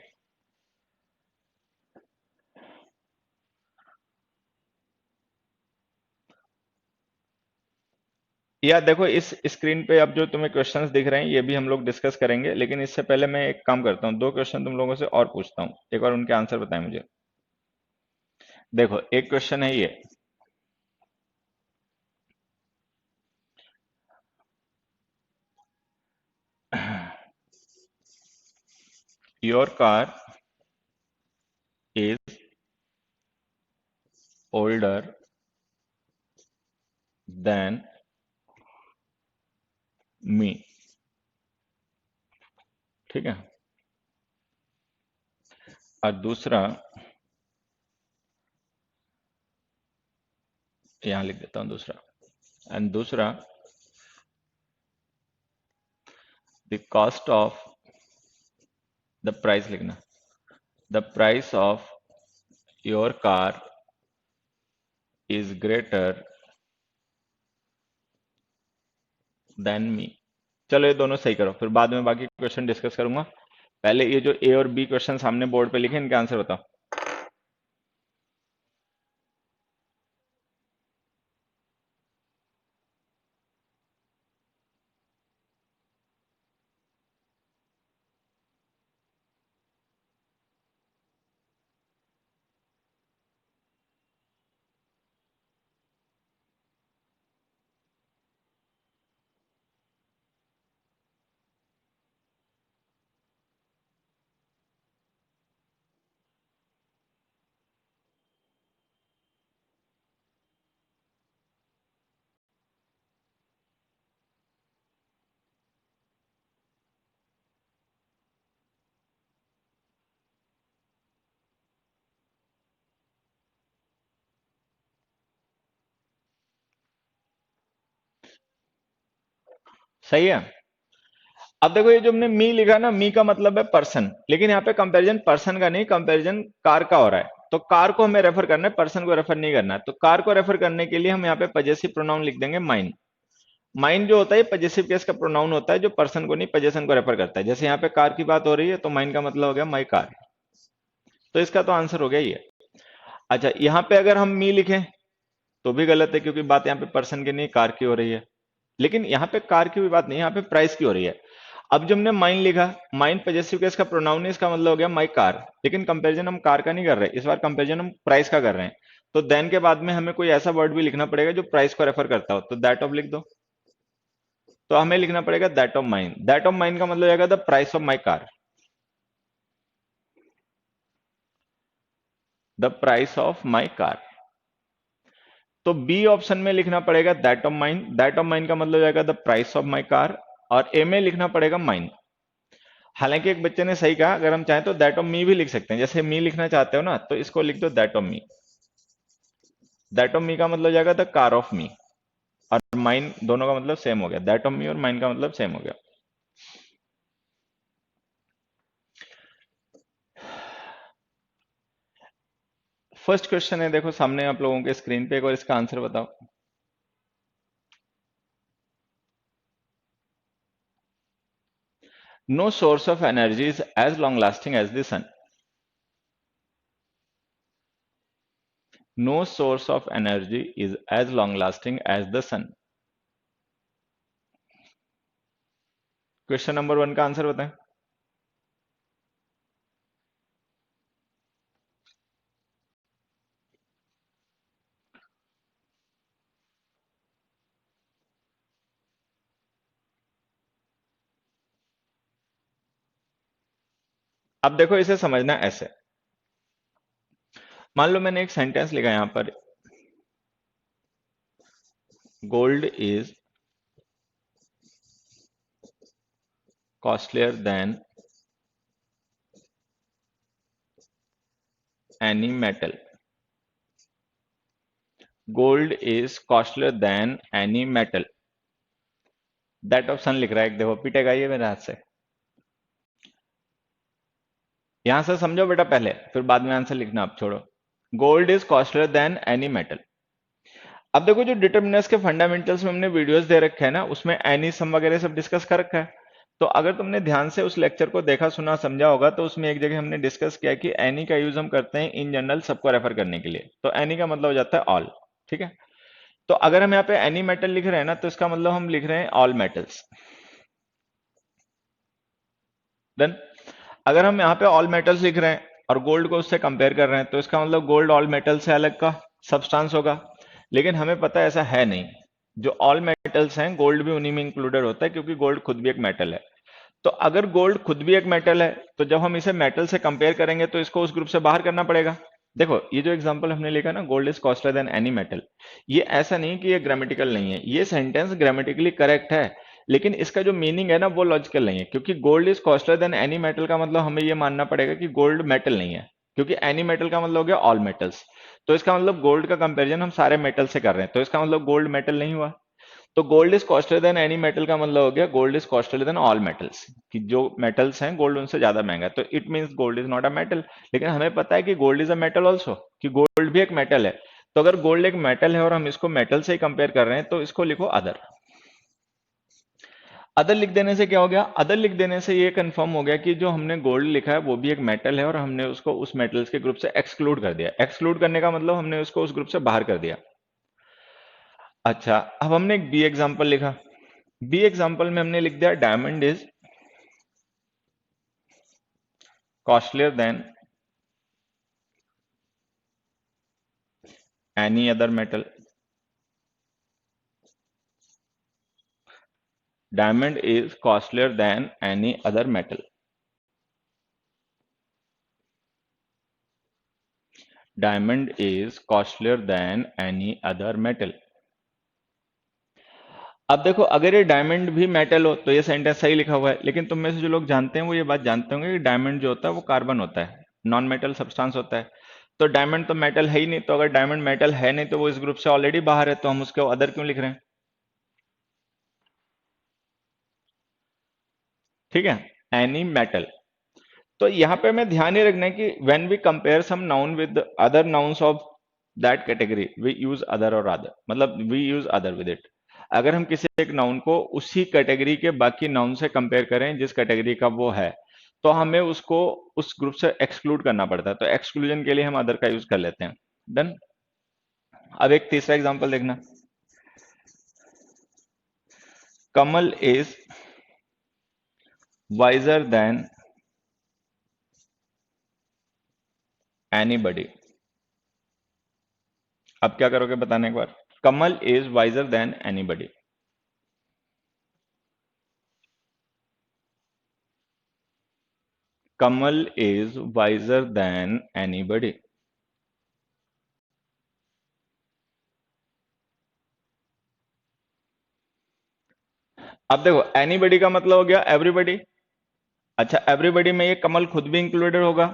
या देखो इस स्क्रीन पे अब जो तुम्हें क्वेश्चंस दिख रहे हैं, ये भी हम लोग डिस्कस करेंगे, लेकिन इससे पहले मैं एक काम करता हूँ, दो क्वेश्चन तुम लोगों से और पूछता हूँ, एक बार उनके आंसर बताएं मुझे। देखो एक क्वेश्चन है ये, your car is older than me, ठीक है। और दूसरा, यहां लिख देता हूं दूसरा, एंड दूसरा, the cost of, the price लिखना, the price of your car is greater than me. चलो ये दोनों सही करो, फिर बाद में बाकी क्वेश्चन डिस्कस करूंगा। पहले ये जो ए और बी क्वेश्चन सामने बोर्ड पे लिखे, इनके आंसर बताओ। सही है। अब देखो ये जो हमने मी लिखा ना, मी का मतलब है पर्सन, लेकिन यहाँ पे कंपैरिजन पर्सन का नहीं, कंपैरिजन कार का हो रहा है। तो कार को हमें रेफर करना है, पर्सन को रेफर नहीं करना है। तो कार को रेफर करने के लिए हम यहाँ पे पजेसिव प्रोनाउन लिख देंगे माइन। माइन जो होता है पजेसिव केस का प्रोनाउन होता है, जो पर्सन को नहीं पोजेशन को रेफर करता है। जैसे यहाँ पे कार की बात हो रही है तो माइन का मतलब हो गया माई कार। तो इसका तो आंसर हो गया ये। अच्छा, यहाँ पे अगर हम मी लिखें तो भी गलत है, क्योंकि बात यहाँ पे पर्सन की नहीं कार की हो रही है। लेकिन यहाँ पे कार की भी बात नहीं, यहाँ पे प्राइस की हो रही है। अब जब हमने माइन लिखा, माइन पजेसिव केस का प्रोनाउन है, इसका मतलब हो गया माई कार। लेकिन कंपैरिजन हम कार का नहीं कर रहे, इस बार कंपैरिजन हम प्राइस का कर रहे हैं। तो देन के बाद में हमें कोई ऐसा वर्ड भी लिखना पड़ेगा जो प्राइस को रेफर करता हो। तो दैट ऑफ लिख दो। तो हमें लिखना पड़ेगा that of mine. That of mine का मतलब हो जाएगा the price of my car, the price of my car. तो बी ऑप्शन में लिखना पड़ेगा that of mine. That of mine का मतलब हो जाएगा the price of my car. और ए में लिखना पड़ेगा माइन। हालांकि एक बच्चे ने सही कहा, अगर हम चाहें तो दैट ऑफ मी भी लिख सकते हैं। जैसे मी लिखना चाहते हो ना, तो इसको लिख दो that of me. That of me का मतलब हो जाएगा द कार ऑफ मी। और माइन, दोनों का मतलब सेम हो गया। दैट ऑफ मी और माइन का मतलब सेम हो गया। फर्स्ट क्वेश्चन है, देखो सामने आप लोगों के स्क्रीन पे, एक और इसका आंसर बताओ। No source of energy is as long lasting as the sun. No source of energy is as long lasting as the sun. Question number 1 का आंसर बताएं। अब देखो इसे समझना ऐसे, मान लो मैंने एक सेंटेंस लिखा यहां पर, gold is costlier then any metal. Gold is costlier then any metal. That option लिख रहा है एक, देखो पिटेगा ये मेरे हाथ से। यहां से समझो बेटा पहले, फिर बाद में आंसर लिखना, आप छोड़ो। Gold is costlier then any metal. अब देखो जो डिटर्मिनर्स के फंडामेंटल्स में हमने वीडियोस दे रखे हैं ना, उसमें एनी सम वगैरह सब डिस्कस कर रखा है। तो अगर तुमने ध्यान से उस लेक्चर को देखा सुना समझा होगा, तो उसमें एक जगह हमने डिस्कस किया कि एनी का यूज हम करते हैं इन जनरल सबको रेफर करने के लिए। तो एनी का मतलब हो जाता है ऑल। ठीक है। तो अगर हम यहाँ पे एनी मेटल लिख रहे हैं ना, तो इसका मतलब हम लिख रहे हैं ऑल मेटल्स। देन अगर हम यहाँ पे ऑल मेटल्स लिख रहे हैं और गोल्ड को उससे कंपेयर कर रहे हैं, तो इसका मतलब गोल्ड ऑल मेटल से अलग का सब्सटेंस होगा। लेकिन हमें पता है ऐसा है नहीं। जो ऑल मेटल्स हैं गोल्ड भी उन्हीं में इंक्लूडेड होता है, क्योंकि गोल्ड खुद भी एक मेटल है। तो अगर गोल्ड खुद भी एक मेटल है, तो जब हम इसे मेटल से कंपेयर करेंगे तो इसको उस ग्रुप से बाहर करना पड़ेगा। देखो ये जो एग्जांपल हमने लिखा ना, gold is costlier then any metal, ये ऐसा नहीं कि ये ग्रामेटिकल नहीं है, ये सेंटेंस ग्रामेटिकली करेक्ट है। लेकिन इसका जो मीनिंग है ना, वो लॉजिकल नहीं है। क्योंकि gold is costlier then any metal का मतलब हमें ये मानना पड़ेगा कि गोल्ड मेटल नहीं है, क्योंकि एनी मेटल का मतलब हो गया ऑल मेटल्स। तो इसका मतलब गोल्ड का कंपेरिजन हम सारे मेटल से कर रहे हैं, तो इसका मतलब गोल्ड मेटल नहीं हुआ। तो gold is costlier then any metal का मतलब हो गया gold is costlier then all metals, कि जो मेटल्स हैं गोल्ड उनसे ज्यादा महंगा है। तो it means gold is not a metal. लेकिन हमें पता है कि gold is a metal also, कि गोल्ड भी एक मेटल है। तो अगर गोल्ड एक मेटल है और हम इसको मेटल से ही कंपेयर कर रहे हैं, तो इसको लिखो अदर। अदर लिख देने से क्या हो गया, अदर लिख देने से ये कंफर्म हो गया कि जो हमने गोल्ड लिखा है वो भी एक मेटल है, और हमने उसको उस मेटल्स के ग्रुप से एक्सक्लूड कर दिया। एक्सक्लूड करने का मतलब हमने उसको उस ग्रुप से बाहर कर दिया। अच्छा, अब हमने एक बी एग्जांपल लिखा। बी एग्जांपल में हमने लिख दिया diamond is costlier than any other metal. Diamond is costlier than any other metal. Diamond is costlier than any other metal. अब देखो अगर ये डायमंड भी मेटल हो तो ये सेंटेंस सही लिखा हुआ है, लेकिन तुम में से जो लोग जानते हैं वो ये बात जानते होंगे कि डायमंड जो होता है वो कार्बन होता है, नॉन मेटल सब्सटेंस होता है। तो डायमंड तो मेटल है ही नहीं, तो अगर डायमंड मेटल है नहीं तो वो इस ग्रुप से ऑलरेडी बाहर है, तो हम उसके अदर क्यों लिख रहे हैं। ठीक है, एनी मेटल। तो यहां पे हमें ध्यान ये रखना है कि when we compare some noun with other nouns of that category we use other और अदर, मतलब we use other with it. अगर हम किसी एक नाउन को उसी कैटेगरी के बाकी नाउन से कंपेयर करें जिस कैटेगरी का वो है, तो हमें उसको उस ग्रुप से एक्सक्लूड करना पड़ता है। तो एक्सक्लूजन के लिए हम अदर का यूज कर लेते हैं। डन। अब एक तीसरा एग्जांपल देखना। Kamal is wiser than anybody. अब क्या करोगे बताने एक बार। Kamal is wiser than anybody. Kamal is wiser than anybody. अब देखो, एनीबडी का मतलब हो गया एवरीबडी। अच्छा, एवरीबडी में ये कमल खुद भी इंक्लूडेड होगा।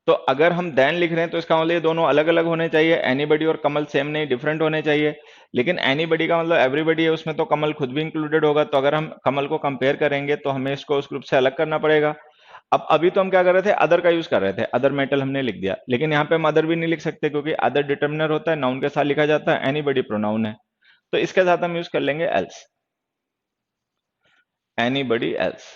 तो अगर हम देन लिख रहे हैं तो इसका मतलब ये दोनों अलग अलग होने चाहिए, एनीबडी और कमल सेम नहीं, डिफरेंट होने चाहिए। लेकिन एनीबडी का मतलब एवरीबडी है, उसमें तो कमल खुद भी इंक्लूडेड होगा। तो अगर हम कमल को कंपेयर करेंगे तो हमें इसको उस ग्रुप से अलग करना पड़ेगा। अब अभी तो हम क्या कर रहे थे, अदर का यूज कर रहे थे, अदर मेटल हमने लिख दिया। लेकिन यहाँ पे हम अदर भी नहीं लिख सकते क्योंकि अदर डिटर्मिनर होता है, नाउन के साथ लिखा जाता है, एनीबडी प्रोनाउन है। तो इसके साथ हम यूज कर लेंगे else, anybody else.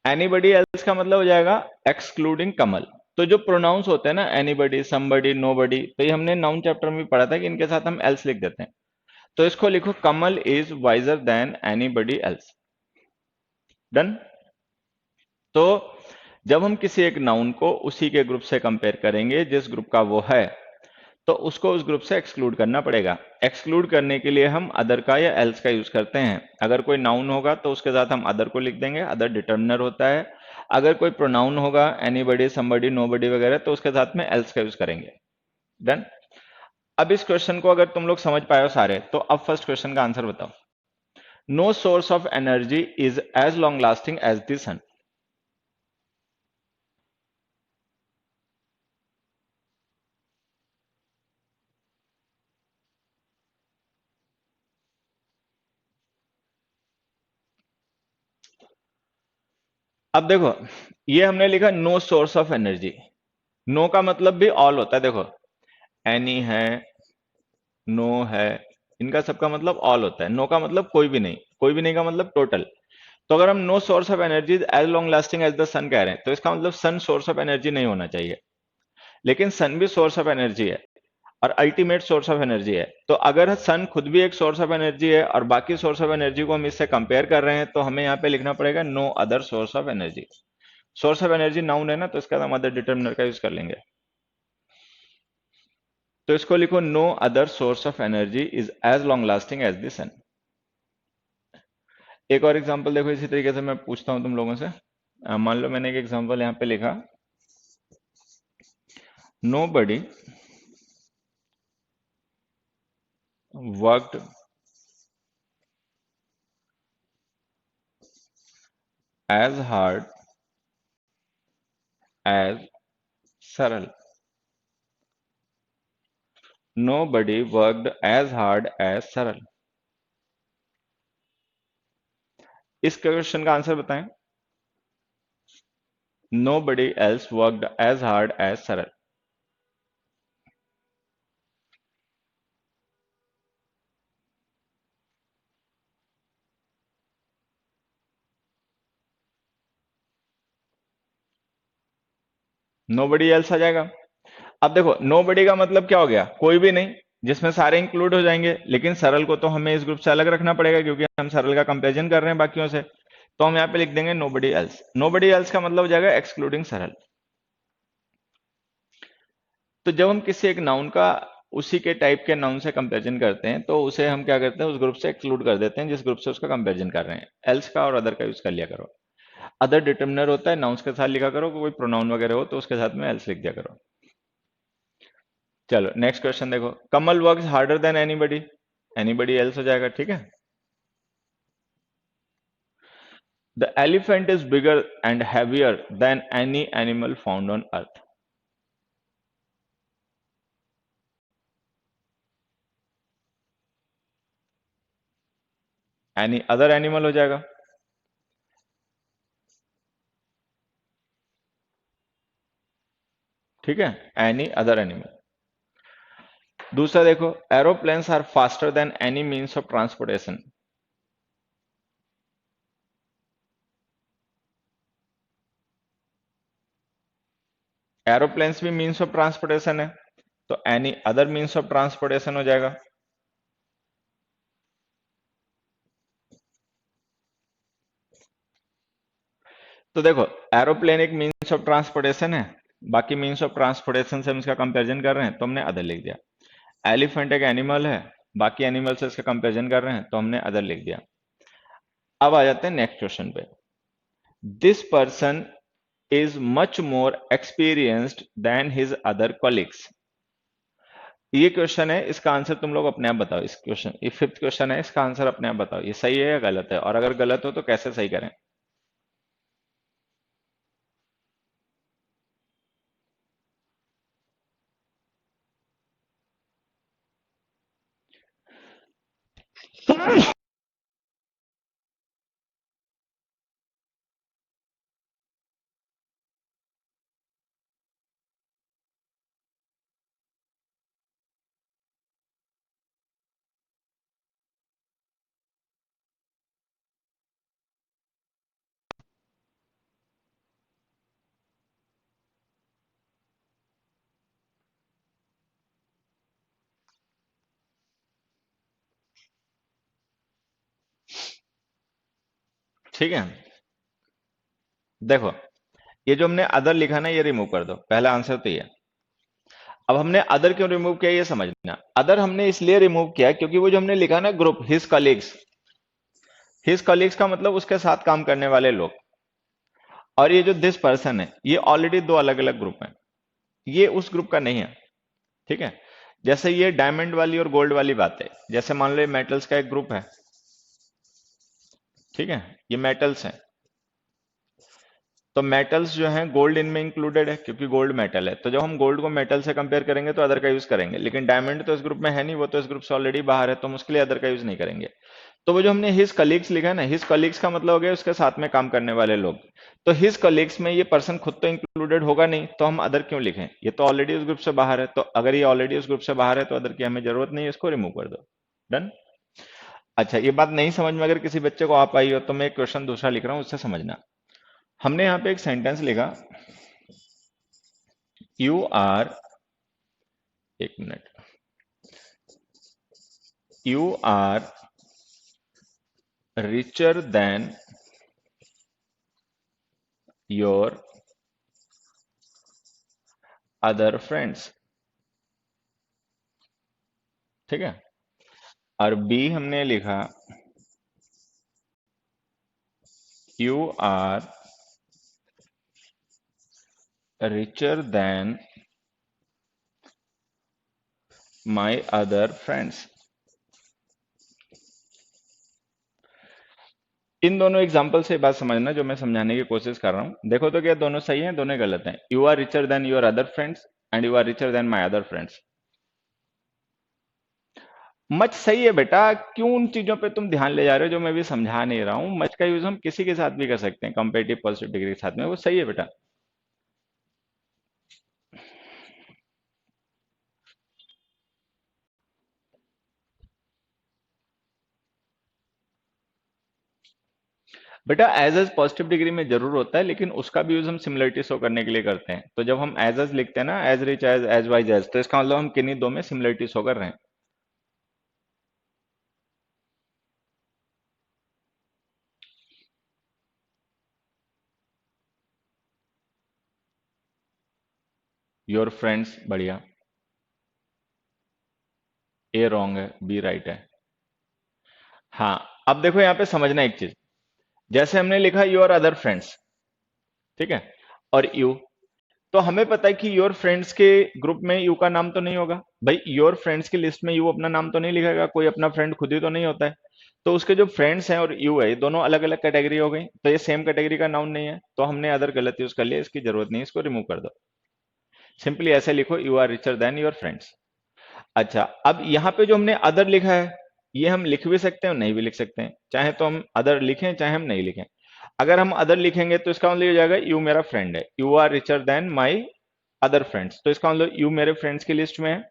Anybody else का मतलब हो जाएगा एक्सक्लूडिंग कमल। तो जो प्रोनाउंस होते हैं ना, एनीबडी, समबडी, नोबडी, तो ये हमने नाउन चैप्टर में भी पढ़ा था कि इनके साथ हम एल्स लिख देते हैं। तो इसको लिखो, Kamal is wiser than anybody else. Done. तो जब हम किसी एक नाउन को उसी के ग्रुप से कंपेयर करेंगे जिस ग्रुप का वो है, तो उसको उस ग्रुप से एक्सक्लूड करना पड़ेगा। एक्सक्लूड करने के लिए हम अदर का या एल्स का यूज करते हैं। अगर कोई नाउन होगा तो उसके साथ हम अदर को लिख देंगे, अदर डिटर्मिनर होता है। अगर कोई प्रोनाउन होगा, एनीबडी, समबडी, नोबडी वगैरह, तो उसके साथ में एल्स का यूज करेंगे। डन। अब इस क्वेश्चन को अगर तुम लोग समझ पाए हो सारे, तो अब फर्स्ट क्वेश्चन का आंसर बताओ। No source of energy is as long lasting as the sun. अब देखो, ये हमने लिखा no source of energy. No का मतलब भी ऑल होता है। देखो, एनी है, नो है, इनका सबका मतलब ऑल होता है। नो का मतलब कोई भी नहीं, कोई भी नहीं का मतलब टोटल। तो अगर हम no source of energy as long lasting as the sun कह रहे हैं, तो इसका मतलब सन सोर्स ऑफ एनर्जी नहीं होना चाहिए। लेकिन सन भी सोर्स ऑफ एनर्जी है और अल्टीमेट सोर्स ऑफ एनर्जी है। तो अगर सन खुद भी एक सोर्स ऑफ एनर्जी है और बाकी सोर्स ऑफ एनर्जी को हम इससे कंपेयर कर रहे हैं, तो हमें यहाँ पे लिखना पड़ेगा no other source of energy. Source of energy noun है ना, तो इसका हम अदर डिटर्मिनर का यूज कर लेंगे। तो इसको लिखो, no other source of energy is as long lasting as the sun. एक और एग्जांपल देखो, इसी तरीके से मैं पूछता हूं तुम लोगों से। मान लो मैंने एक एग्जांपल यहां पे लिखा, nobody worked as hard as Saral. Nobody worked as hard as Saral. इस क्वेश्चन का आंसर बताएं। Nobody else worked as hard as Saral. Nobody else आ जाएगा। अब देखो, नो बडी का मतलब क्या हो गया, कोई भी नहीं, जिसमें सारे इंक्लूड हो जाएंगे। लेकिन सरल को तो हमें इस ग्रुप से अलग रखना पड़ेगा क्योंकि हम सरल का कंपेरिजन कर रहे हैं बाकियों से। तो हम यहाँ पे लिख देंगे नो बडी एल्स। नो बडी एल्स का मतलब हो जाएगा एक्सक्लूडिंग सरल। तो जब हम किसी एक नाउन का उसी के टाइप के नाउन से कंपेरिजन करते हैं, तो उसे हम क्या करते हैं, उस ग्रुप से एक्सक्लूड कर देते हैं जिस ग्रुप से उसका कंपेरिजन कर रहे हैं। एल्स का और अदर का यूज कर लिया करो। अदर डिटर्मिनर होता है, नाउन्स के साथ लिखा करो। कोई प्रोनाउन वगैरह हो तो उसके साथ में एल्स लिख दिया करो। चलो नेक्स्ट क्वेश्चन देखो, Kamal works harder than anybody. Anybody else हो जाएगा, ठीक है। The elephant is bigger and heavier than any animal found on earth. Any other animal हो जाएगा। ठीक है, एनी अदर एनिमल। दूसरा देखो, aeroplanes are faster than any means of transportation. Aeroplanes भी मीन्स ऑफ ट्रांसपोर्टेशन है, तो any other means of transportation हो जाएगा। तो देखो, एरोप्लेन एक मीन्स ऑफ ट्रांसपोर्टेशन है, बाकी मीन्स ऑफ ट्रांसपोर्टेशन से हम इसका कंपैरिजन कर रहे हैं तो हमने अदर लिख दिया। एलिफेंट एक एनिमल है, बाकी एनिमल से इसका कंपैरिजन कर रहे हैं तो हमने अदर लिख दिया। अब आ जाते हैं नेक्स्ट क्वेश्चन पे। This person is much more experienced than his other colleagues. ये क्वेश्चन है, इसका आंसर तुम लोग अपने आप बताओ। इस क्वेश्चन, ये फिफ्थ क्वेश्चन है, इसका आंसर अपने आप बताओ, ये सही है या गलत है, और अगर गलत हो तो कैसे सही करें। ठीक है, देखो ये जो हमने अदर लिखा ना, ये रिमूव कर दो, पहला आंसर तो ये है। अब हमने अदर क्यों रिमूव किया ये समझना। अदर हमने इसलिए रिमूव किया क्योंकि वो जो हमने लिखा ना ग्रुप, हिज कलीग्स का मतलब उसके साथ काम करने वाले लोग, और ये जो दिस पर्सन है ये ऑलरेडी दो अलग अलग ग्रुप हैं, ये उस ग्रुप का नहीं है। ठीक है, जैसे ये डायमंड वाली और गोल्ड वाली बात है, जैसे मान लो ये मेटल्स का एक ग्रुप है। ठीक है, ये मेटल्स हैं, तो मेटल्स जो हैं गोल्ड इनमें इंक्लूडेड है क्योंकि गोल्ड मेटल है, तो जब हम गोल्ड को मेटल से कंपेयर करेंगे तो अदर का यूज करेंगे, लेकिन डायमंड तो इस ग्रुप में है नहीं, वो तो इस ग्रुप से ऑलरेडी बाहर है, तो हम उसके लिए अदर का यूज नहीं करेंगे। तो वो जो हमने हिज कलीग्स लिखा है ना, हिज कलीग्स का मतलब हो गया उसके साथ में काम करने वाले लोग, तो हिज कलीग्स में ये पर्सन खुद तो इंक्लूडेड होगा नहीं, तो हम अदर क्यों लिखें, ये तो ऑलरेडी उस ग्रुप से बाहर है, तो अगर ये ऑलरेडी उस ग्रुप से बाहर है तो अदर की हमें जरूरत नहीं है, इसको रिमूव कर दो। डन। अच्छा, ये बात नहीं समझ में अगर किसी बच्चे को आ पाई हो तो मैं एक क्वेश्चन दूसरा लिख रहा हूं, उससे समझना। हमने यहाँ पे एक सेंटेंस लिखा, यू आर, एक minute, you are richer than your other friends. ठीक है, और बी हमने लिखा, you are richer than my other friends. इन दोनों एग्जाम्पल से बात समझना जो मैं समझाने की कोशिश कर रहा हूं। देखो तो क्या दोनों सही हैं, दोनों गलत हैं। You are richer than your other friends and you are richer than my other friends. Much सही है बेटा, क्यों उन चीजों पे तुम ध्यान ले जा रहे हो जो मैं भी समझा नहीं रहा हूं। मच का यूज हम किसी के साथ भी कर सकते हैं, कंपेटिव पॉजिटिव डिग्री के साथ में, वो सही है बेटा। बेटा एज एज पॉजिटिव डिग्री में जरूर होता है, लेकिन उसका भी यूज हम सिमिलरिटी शो करने के लिए करते हैं। तो जब हम एज एज लिखते हैं ना, as rich as, as wise as, तो इसका मतलब हम किन्हीं दो में सिमिलरिटी शो कर रहे हैं। योर फ्रेंड्स, बढ़िया। ए रॉन्ग है, बी राइट है। हाँ, अब देखो यहाँ पे समझना एक चीज, जैसे हमने लिखा योर अदर फ्रेंड्स, ठीक है, और यू, तो हमें पता है कि योर फ्रेंड्स के ग्रुप में यू का नाम तो नहीं होगा भाई, योर फ्रेंड्स की लिस्ट में यू अपना नाम तो नहीं लिखेगा, कोई अपना फ्रेंड खुद ही तो नहीं होता है। तो उसके जो फ्रेंड्स हैं और यू है, ये दोनों अलग अलग कैटेगरी हो गई, तो ये सेम कैटेगरी का नाउन नहीं है, तो हमने अदर गलत यूज कर लिया, इसकी जरूरत नहीं है, इसको रिमूव कर दो। सिंपली ऐसे लिखो, you are richer than your friends. अच्छा, अब यहाँ पे जो हमने अदर लिखा है, ये हम लिख भी सकते हैं और नहीं भी लिख सकते हैं, चाहे तो हम अदर लिखें चाहे हम नहीं लिखें। अगर हम अदर लिखेंगे तो इसका मतलब ये हो जाएगा, यू मेरा फ्रेंड है, you are richer than my other friends, तो इसका मतलब यू मेरे फ्रेंड्स की लिस्ट में है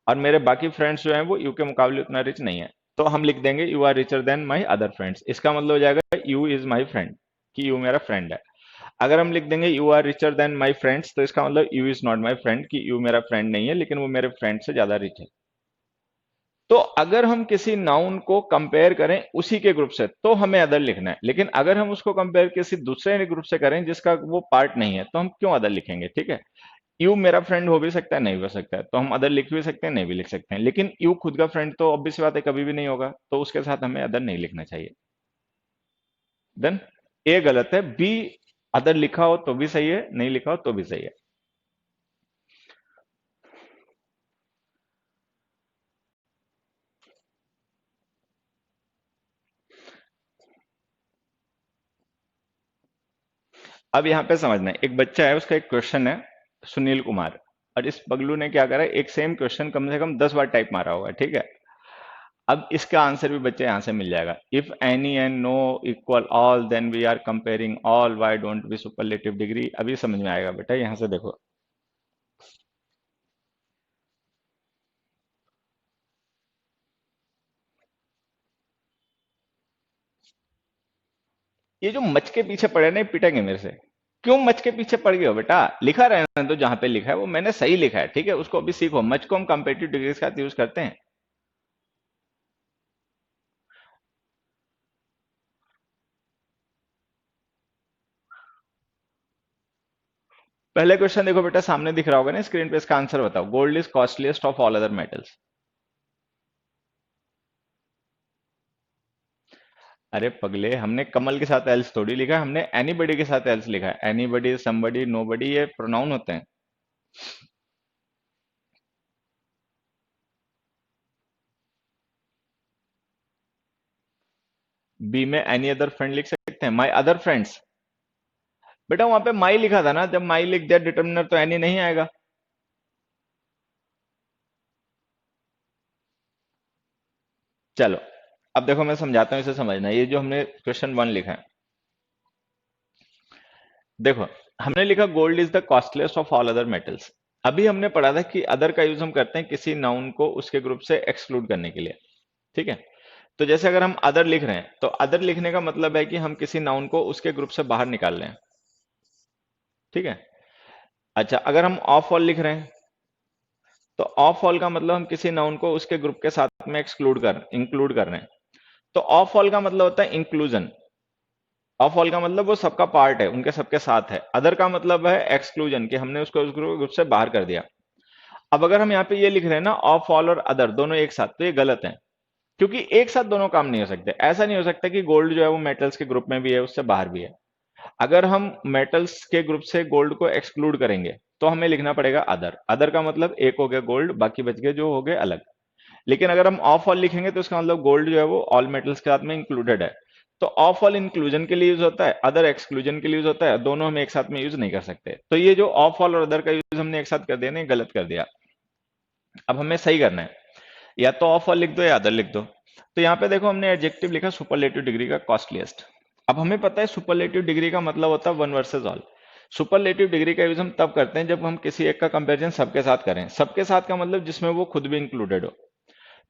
और मेरे बाकी फ्रेंड्स जो हैं वो यू के मुकाबले उतना रिच नहीं है, तो हम लिख देंगे you are richer than my other friends. इसका मतलब हो जाएगा यू इज माई फ्रेंड, कि यू मेरा फ्रेंड है। अगर हम लिख देंगे you are richer than my friends, तो इसका मतलब you is not my friend, कि यू मेरा फ्रेंड नहीं है लेकिन वो मेरे फ्रेंड से ज्यादा रिच है। तो अगर हम किसी नाउन को कंपेयर करें उसी के ग्रुप से तो हमें अदर लिखना है, लेकिन अगर हम उसको कंपेयर किसी दूसरे ग्रुप से करें जिसका वो पार्ट नहीं है तो हम क्यों अदर लिखेंगे? ठीक है, यू मेरा फ्रेंड हो भी सकता है, नहीं हो सकता है, तो हम अदर लिख भी सकते हैं, नहीं भी लिख सकते हैं, लेकिन यू खुद का फ्रेंड तो ऑब्वियस बात है कभी भी नहीं होगा, तो उसके साथ हमें अदर नहीं लिखना चाहिए। देन ए गलत है, बी अदर लिखा हो तो भी सही है, नहीं लिखा हो तो भी सही है। अब यहाँ पे समझना है, एक बच्चा है, उसका एक क्वेश्चन है सुनील कुमार, और इस पगलू ने क्या करा, एक सेम क्वेश्चन कम से कम 10 बार टाइप मारा होगा, ठीक है। अब इसका आंसर भी बच्चे यहां से मिल जाएगा। If any and no equal all then we are comparing all, why don't we superlative degree. अभी समझ में आएगा बेटा, यहां से देखो। ये जो मच के पीछे पड़े ना, ये पिटेंगे मेरे से। क्यों मच के पीछे पड़ गए हो बेटा? लिखा रहने तो, जहां पे लिखा है वो मैंने सही लिखा है, ठीक है, उसको अभी सीखो। मच को हम कंपेटिव डिग्री के साथ यूज करते हैं। पहले क्वेश्चन देखो बेटा, सामने दिख रहा होगा ना स्क्रीन पे, इसका आंसर बताओ। Gold is costliest of all other metals. अरे पगले, हमने कमल के साथ एल्स थोड़ी लिखा है, हमने एनीबडी के साथ एल्स लिखा है। एनीबडी, समबडी, नोबडी, ये प्रोनाउन होते हैं। बी में एनी अदर फ्रेंड लिख सकते हैं, माई अदर फ्रेंड्स। बेटा वहां पे माई लिखा था ना, जब माई लिख दिया डिटर्मिनर तो एनी नहीं आएगा। चलो, अब देखो मैं समझाता हूँ, इसे समझना। ये जो हमने क्वेश्चन 1 लिखा है, देखो हमने लिखा gold is the costliest of all other metals. अभी हमने पढ़ा था कि अदर का यूज हम करते हैं किसी नाउन को उसके ग्रुप से एक्सक्लूड करने के लिए, ठीक है। तो जैसे अगर हम अदर लिख रहे हैं, तो अदर लिखने का मतलब है कि हम किसी नाउन को उसके ग्रुप से बाहर निकाल रहे हैं, ठीक है। अच्छा, अगर हम ऑफ ऑल लिख रहे हैं, तो ऑफ ऑल का मतलब हम किसी नाउन को उसके ग्रुप के साथ में इंक्लूड कर रहे हैं। तो ऑफ ऑल का मतलब होता है इंक्लूजन। ऑफ ऑल का मतलब वो सबका पार्ट है, उनके सबके साथ है। अदर का मतलब है एक्सक्लूजन, कि हमने उसको उस ग्रुप से बाहर कर दिया। अब अगर हम यहाँ पे ये लिख रहे हैं ना, ऑफ ऑल और अदर दोनों एक साथ, तो ये गलत है, क्योंकि एक साथ दोनों काम नहीं हो सकते। ऐसा नहीं हो सकता कि गोल्ड जो है वो मेटल्स के ग्रुप में भी है, उससे बाहर भी है। अगर हम मेटल्स के ग्रुप से गोल्ड को एक्सक्लूड करेंगे तो हमें लिखना पड़ेगा अदर। अदर का मतलब एक हो गया गोल्ड, बाकी बच गए जो हो गए अलग। लेकिन अगर हम ऑफ ऑल लिखेंगे तो इसका मतलब गोल्ड जो है वो ऑल मेटल्स के साथ में इंक्लूडेड है। तो ऑफ ऑल इंक्लूजन के लिए यूज होता है, अदर एक्सक्लूजन के लिए यूज होता है, दोनों हम एक साथ में यूज नहीं कर सकते। तो ये जो ऑफ ऑल और अदर का यूज हमने एक साथ कर दिया ना, ये गलत कर दिया। अब हमें सही करना है, या तो ऑफ ऑल लिख दो या अदर लिख दो। तो यहाँ पे देखो हमने एडजेक्टिव लिखा सुपरलेटिव डिग्री का कॉस्टलीस्ट। अब हमें पता है सुपरलेटिव डिग्री का मतलब होता है one versus all. Superlative degree का यूज हम तब करते हैं जब हम किसी एक का कंपैरिजन सबके साथ करें। सबके साथ का मतलब जिसमें वो खुद भी इंक्लूडेड हो।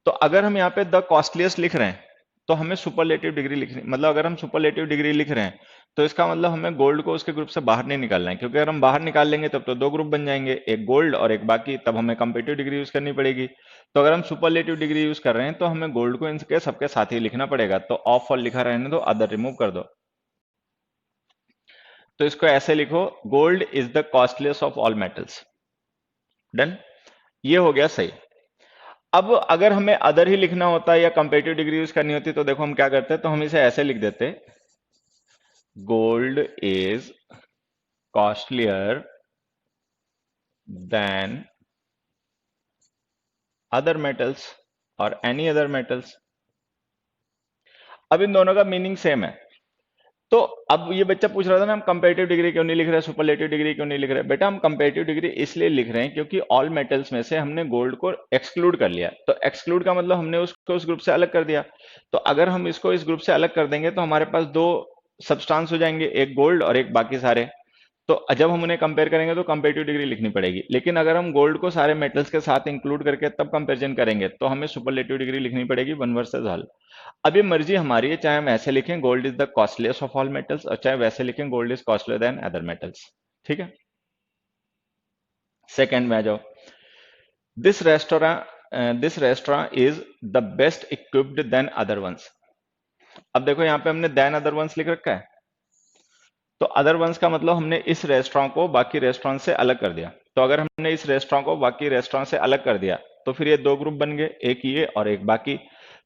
तो अगर हम यहाँ पे द कॉस्टलीस्ट लिख रहे हैं, तो हमें सुपरलेटिव डिग्री लिखनी, मतलब अगर हम सुपरलेटिव डिग्री लिख रहे हैं तो इसका मतलब हमें गोल्ड को उसके ग्रुप से बाहर नहीं निकालना है, क्योंकि अगर हम बाहर निकाल लेंगे तब तो दो ग्रुप बन जाएंगे, एक गोल्ड और एक बाकी, तब हमें कंपेटिव डिग्री यूज करनी पड़ेगी। तो अगर हम सुपरलेटिव डिग्री यूज कर रहे हैं तो हमें गोल्ड को इनके सबके साथ ही लिखना पड़ेगा। तो ऑफ ऑल लिखा रहने दो, अदर रिमूव कर दो। तो इसको ऐसे लिखो, gold is the costliest of all metals. Done, ये हो गया सही। अब अगर हमें अदर ही लिखना होता है या कंपेटिव डिग्री यूज करनी होती तो देखो हम क्या करते, तो हम इसे ऐसे लिख देते, gold is costlier than other metals और एनी अदर मेटल्स। अब इन दोनों का मीनिंग सेम है। तो अब ये बच्चा पूछ रहा था ना, हम कंपेटिव डिग्री क्यों नहीं लिख रहे, सुपरलेटिव डिग्री क्यों नहीं लिख रहे? बेटा हम कंपेटिव डिग्री इसलिए लिख रहे हैं क्योंकि ऑल मेटल्स में से हमने गोल्ड को एक्सक्लूड कर लिया। तो एक्सक्लूड का मतलब हमने उसको उस ग्रुप से अलग कर दिया। तो अगर हम इसको इस ग्रुप से अलग कर देंगे तो हमारे पास दो सब्सटेंस हो जाएंगे, एक गोल्ड और एक बाकी सारे। तो जब हम उन्हें कंपेयर करेंगे तो कंपेरेटिव डिग्री लिखनी पड़ेगी, लेकिन अगर हम गोल्ड को सारे मेटल्स के साथ इंक्लूड करके तब कंपेरिजन करेंगे तो हमें सुपरलेटिव डिग्री लिखनी पड़ेगी वन वर्सेस ऑल। अब ये मर्जी हमारी है, चाहे हम ऐसे लिखें gold is the costliest of all metals, और चाहे वैसे लिखें gold is costlier than other metals. ठीक है, सेकंड में आ जाओ। This restaurant is the best equipped than other ones. अब देखो यहाँ पे हमने देन अदर वंस लिख रखा है, तो अदर वंस का मतलब हमने इस रेस्टोरेंट को बाकी रेस्टोरेंट से अलग कर दिया। तो अगर हमने इस रेस्टोरेंट को बाकी रेस्टोरेंट से अलग कर दिया तो फिर ये दो ग्रुप बन गए, एक ये और एक बाकी।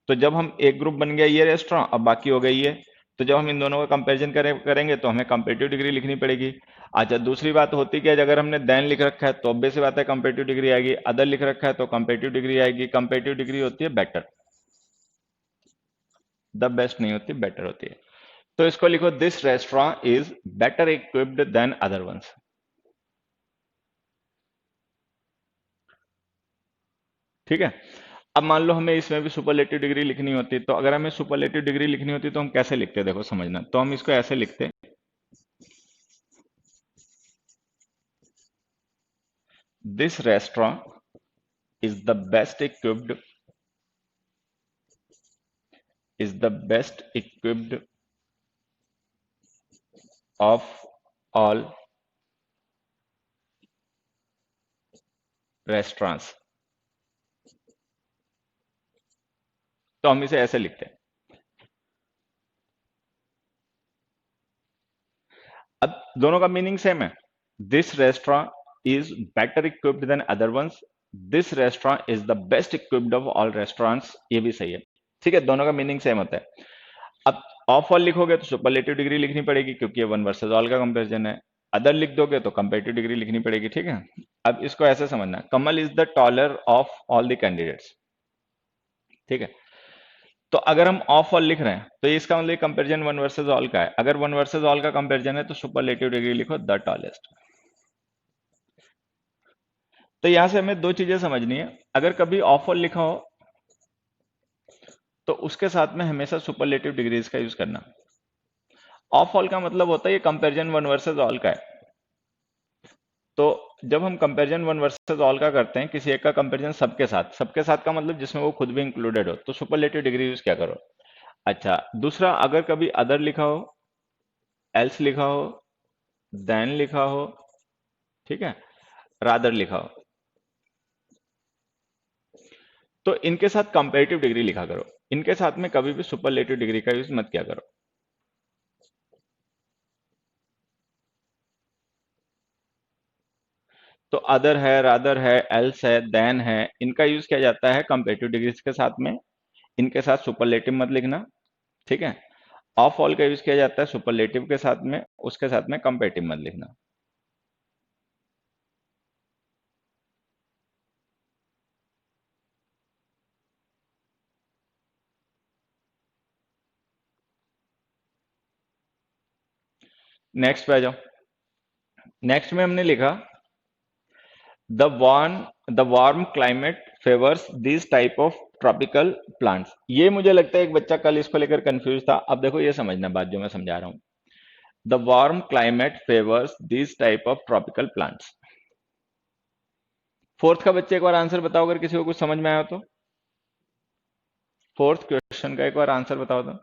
तो जब हम एक ग्रुप बन गया ये रेस्टोरेंट, अब बाकी हो गई ये, तो जब हम इन दोनों का कंपैरिजन करेंगे तो हमें कंपेरेटिव डिग्री लिखनी पड़ेगी। अच्छा, दूसरी बात होती क्या है, अगर हमने देन लिख रखा है तो ऑब्वियस सी बात है कंपेरेटिव डिग्री आएगी, अदर लिख रखा है तो कंपेरेटिव डिग्री आएगी। कंपेरेटिव डिग्री होती है बेटर, द बेस्ट नहीं होती, बेटर होती है। तो इसको लिखो this restaurant is better equipped than other ones. ठीक है, अब मान लो हमें इसमें भी सुपरलेटिव डिग्री लिखनी होती, तो अगर हमें सुपरलेटिव डिग्री लिखनी होती तो हम कैसे लिखते, देखो समझना, तो हम इसको ऐसे लिखते, this restaurant is the best equipped of all restaurants. तो हम इसे ऐसे लिखते हैं। अब दोनों का मीनिंग सेम है, this restaurant is better equipped than other ones, this restaurant is the best equipped of all restaurants, ये भी सही है। ठीक है, दोनों का मीनिंग सेम होता है। अब ऑफ ऑल लिखोगे तो सुपरलेटिव डिग्री लिखनी पड़ेगी क्योंकि ये वन वर्सेस ऑल का कंपैरिजन है, अदर लिख दोगे तो कंपेरेटिव डिग्री लिखनी पड़ेगी। ठीक है, अब इसको ऐसे समझना, Kamal is the taller of all the candidates. ठीक है, तो अगर हम ऑफ ऑल लिख रहे हैं तो ये इसका मतलब कंपैरिजन वन वर्सेस ऑल का है। अगर वन वर्सेस ऑल का कंपैरिजन है तो सुपरलेटिव डिग्री लिखो द टॉलेस्ट। तो यहां से हमें दो चीजें समझनी है, अगर कभी ऑफ ऑल लिखा हो तो उसके साथ में हमेशा सुपरलेटिव डिग्रीज का यूज करना। ऑफ ऑल का मतलब होता है ये कंपैरिजन वन वर्सेस ऑल का है। तो जब हम कंपैरिजन वन वर्सेस ऑल का करते हैं, किसी एक का कंपैरिजन सबके साथ का मतलब जिसमें वो खुद भी इंक्लूडेड हो, तो सुपरलेटिव डिग्री यूज क्या करो। अच्छा, दूसरा, अगर कभी अदर लिखा हो, एल्स लिखा हो, देन लिखा हो, ठीक है, रादर लिखा हो, तो इनके साथ कंपैरेटिव डिग्री लिखा करो, इनके साथ में कभी भी सुपरलेटिव डिग्री का यूज मत किया करो। तो अदर है, रादर है, एल्स है, देन है, इनका यूज किया जाता है कंपैरेटिव डिग्रीज के साथ में, इनके साथ सुपरलेटिव मत लिखना। ठीक है, ऑफ ऑल का यूज किया जाता है सुपरलेटिव के साथ में, उसके साथ में कंपैरेटिव मत लिखना। नेक्स्ट पे आ जाओ। नेक्स्ट में हमने लिखा the warm climate favours this type of tropical plants. ये मुझे लगता है एक बच्चा कल इसको लेकर कंफ्यूज था। अब देखो ये समझना बात जो मैं समझा रहा हूं, the warm climate favours this type of tropical plants. Fourth का बच्चे एक बार आंसर बताओ अगर किसी को कुछ समझ में आया तो। फोर्थ क्वेश्चन का एक बार आंसर बताओ तो।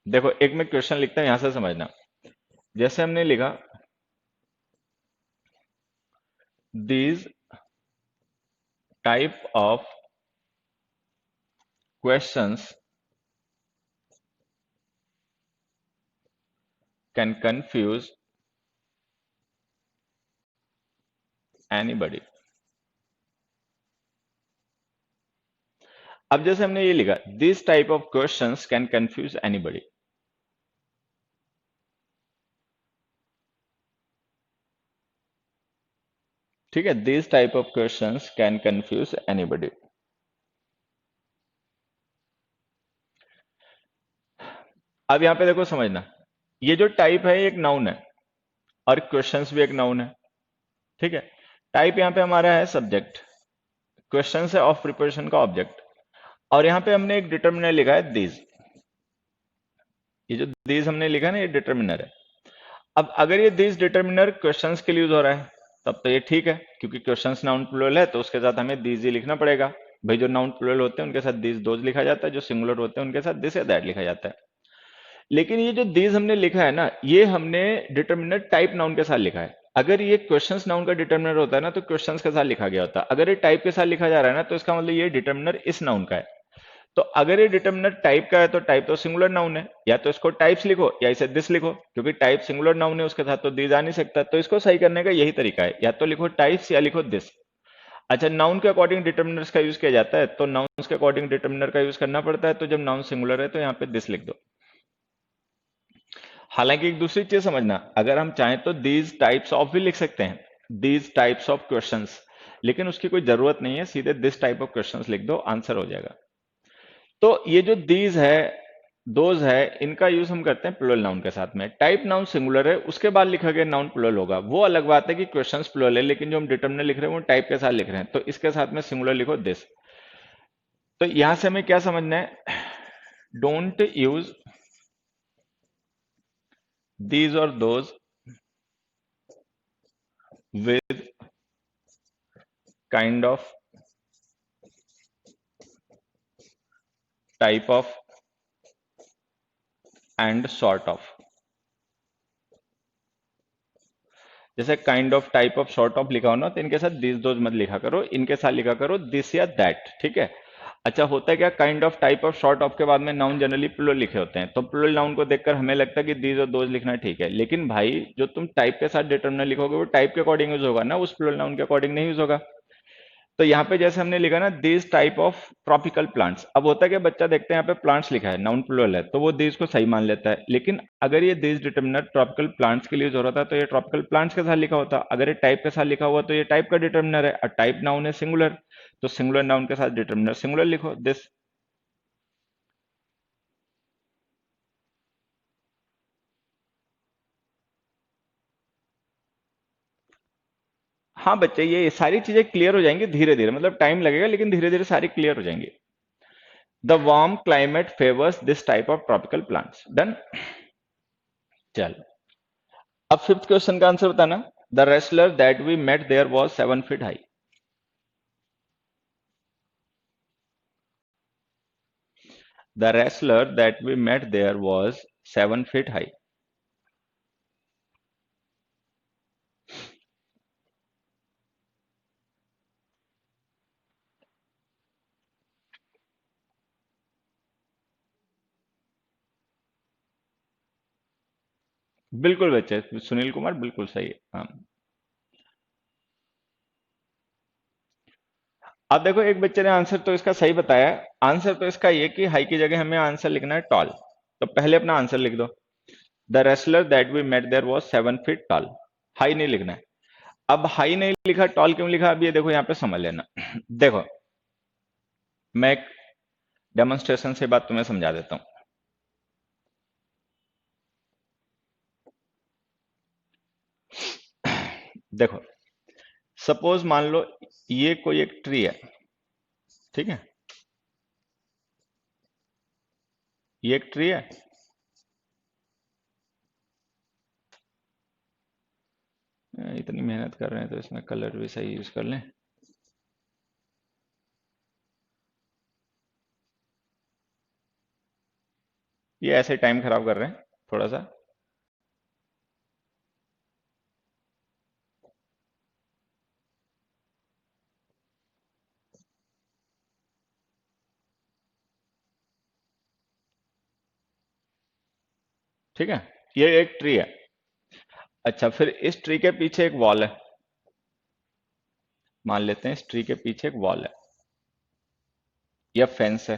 देखो एक मैं क्वेश्चन लिखता हूं, यहां से समझना। जैसे हमने लिखा these type of questions can confuse anybody. अब जैसे हमने ये लिखा this type of questions can confuse anybody, ठीक है, this type of questions can confuse anybody. अब यहां पे देखो समझना, ये जो टाइप है ये एक नाउन है और क्वेश्चंस भी एक नाउन है, ठीक है। टाइप यहाँ पे हमारा है सब्जेक्ट, क्वेश्चंस है ऑफ प्रिपरेशन का ऑब्जेक्ट, और यहाँ पे हमने एक डिटर्मिनर लिखा है दीज। ये जो दीज हमने लिखा है ना, ये डिटर्मिनर है। अब अगर ये दीज डिटर्मिनर क्वेश्चंस के लिए यूज हो रहा है तब तो ये ठीक है, क्योंकि क्वेश्चंस नाउन प्लूरल है तो उसके साथ हमें दीज ही लिखना पड़ेगा। भाई जो नाउन प्लूरल होते हैं उनके साथ दीज दोज लिखा जाता है, जो सिंगुलर होते हैं उनके साथ दिस या दैट लिखा जाता है। लेकिन ये जो दीज हमने लिखा है ना, ये हमने डिटर्मिनर टाइप नाउन के साथ लिखा है। अगर ये क्वेश्चंस नाउन का डिटर्मिनर होता है ना तो क्वेश्चंस के साथ लिखा गया होता है। अगर ये टाइप के साथ लिखा जा रहा है ना तो इसका मतलब ये डिटर्मिनर इस नाउन का है। तो अगर ये डिटर्मिनर टाइप का है तो टाइप तो सिंगुलर नाउन है, या तो इसको टाइप्स लिखो या इसे दिस लिखो, क्योंकि टाइप सिंगुलर नाउन है उसके साथ तो दीज आ नहीं सकता। तो इसको सही करने का यही तरीका है, या तो लिखो टाइप्स या लिखो दिस। अच्छा, नाउन के अकॉर्डिंग डिटर्मिनर्स का यूज किया जाता है, तो नाउन्स के अकॉर्डिंग डिटर्मिनर का यूज करना पड़ता है। तो जब नाउन सिंगुलर है तो यहाँ पे दिस लिख दो। हालांकि एक दूसरी चीज समझना, अगर हम चाहें तो दीज टाइप्स ऑफ भी लिख सकते हैं, दीज टाइप्स ऑफ क्वेश्चंस, लेकिन उसकी कोई जरूरत नहीं है, सीधे दिस टाइप ऑफ क्वेश्चंस लिख दो, आंसर हो जाएगा। तो ये जो दीज है, दोज है, इनका यूज हम करते हैं प्लुरल नाउन के साथ में। टाइप नाउन सिंगुलर है, उसके बाद लिखा गया नाउन प्लुरल होगा, वो अलग बात है कि क्वेश्चंस प्लुरल है, लेकिन जो हम डिटर्मिनर लिख रहे हैं वो टाइप के साथ लिख रहे हैं, तो इसके साथ में सिंगुलर लिखो दिस। तो यहां से हमें क्या समझना है, डोंट यूज दीज और those with kind of type of and sort of. जैसे kind of, type of, sort of लिखा हो ना, तो इनके साथ दिस दोज मत लिखा करो, इनके साथ लिखा करो दिस या दैट, ठीक है। अच्छा, होता है क्या, kind of, type of, short of के बाद में नाउन जनरली प्लुरल लिखे होते हैं, तो प्लुरल नाउन को देखकर हमें लगता है कि दीज और दोज लिखना ठीक है, लेकिन भाई जो तुम टाइप के साथ डिटर्मिनर लिखोगे वो टाइप के अकॉर्डिंग यूज होगा ना, उस प्लुरल नाउन के अकॉर्डिंग नहीं यूज होगा। तो यहाँ पे जैसे हमने लिखा ना this type of tropical plants, अब होता है कि बच्चा देखते हैं यहाँ पे प्लांट्स लिखा है, नाउन प्लुरल है, तो वो दिस को सही मान लेता है, लेकिन अगर ये दिस डिटर्मिनर ट्रॉपिकल प्लांट्स के लिए यूज हो रहा था तो ये ट्रॉपिकल प्लांट्स के साथ लिखा होता। अगर ये टाइप के साथ लिखा हुआ तो ये टाइप का डिटर्मिनर है, और टाइप नाउन है सिंगुलर, तो सिंगुलर नाउन के साथ डिटर्मिनर सिंगुलर लिखो दिस। हाँ बच्चे, ये सारी चीजें क्लियर हो जाएंगी धीरे धीरे, मतलब टाइम लगेगा लेकिन धीरे धीरे सारी क्लियर हो जाएंगी। The warm climate favours this type of tropical plants, done. चलो, अब फिफ्थ क्वेश्चन का आंसर बताना। The wrestler that we met there was 7 feet high. The wrestler that we met there was 7 feet high. बिल्कुल बच्चे, सुनील कुमार बिल्कुल सही है, हाँ। अब देखो, एक बच्चे ने आंसर तो इसका सही बताया। आंसर तो इसका ये कि हाई की जगह हमें आंसर लिखना है टॉल। तो पहले अपना आंसर लिख दो। The wrestler that we met there was 7 feet tall. High नहीं लिखना है। अब हाई नहीं लिखा, टॉल क्यों लिखा, अब ये देखो यहाँ पे समझ लेना। देखो, मैं एक डेमोन्स्ट्रेशन से बात तुम्हें समझा देता हूं। देखो, सपोज मान लो ये कोई एक ट्री है, ठीक है, ये एक ट्री है। इतनी मेहनत कर रहे हैं तो इसमें कलर भी सही यूज कर लें। ये ऐसे टाइम खराब कर रहे हैं थोड़ा सा। ठीक है, ये एक ट्री है। अच्छा, फिर इस ट्री के पीछे एक वॉल है। मान लेते हैं इस ट्री के पीछे एक वॉल है या फेंस है।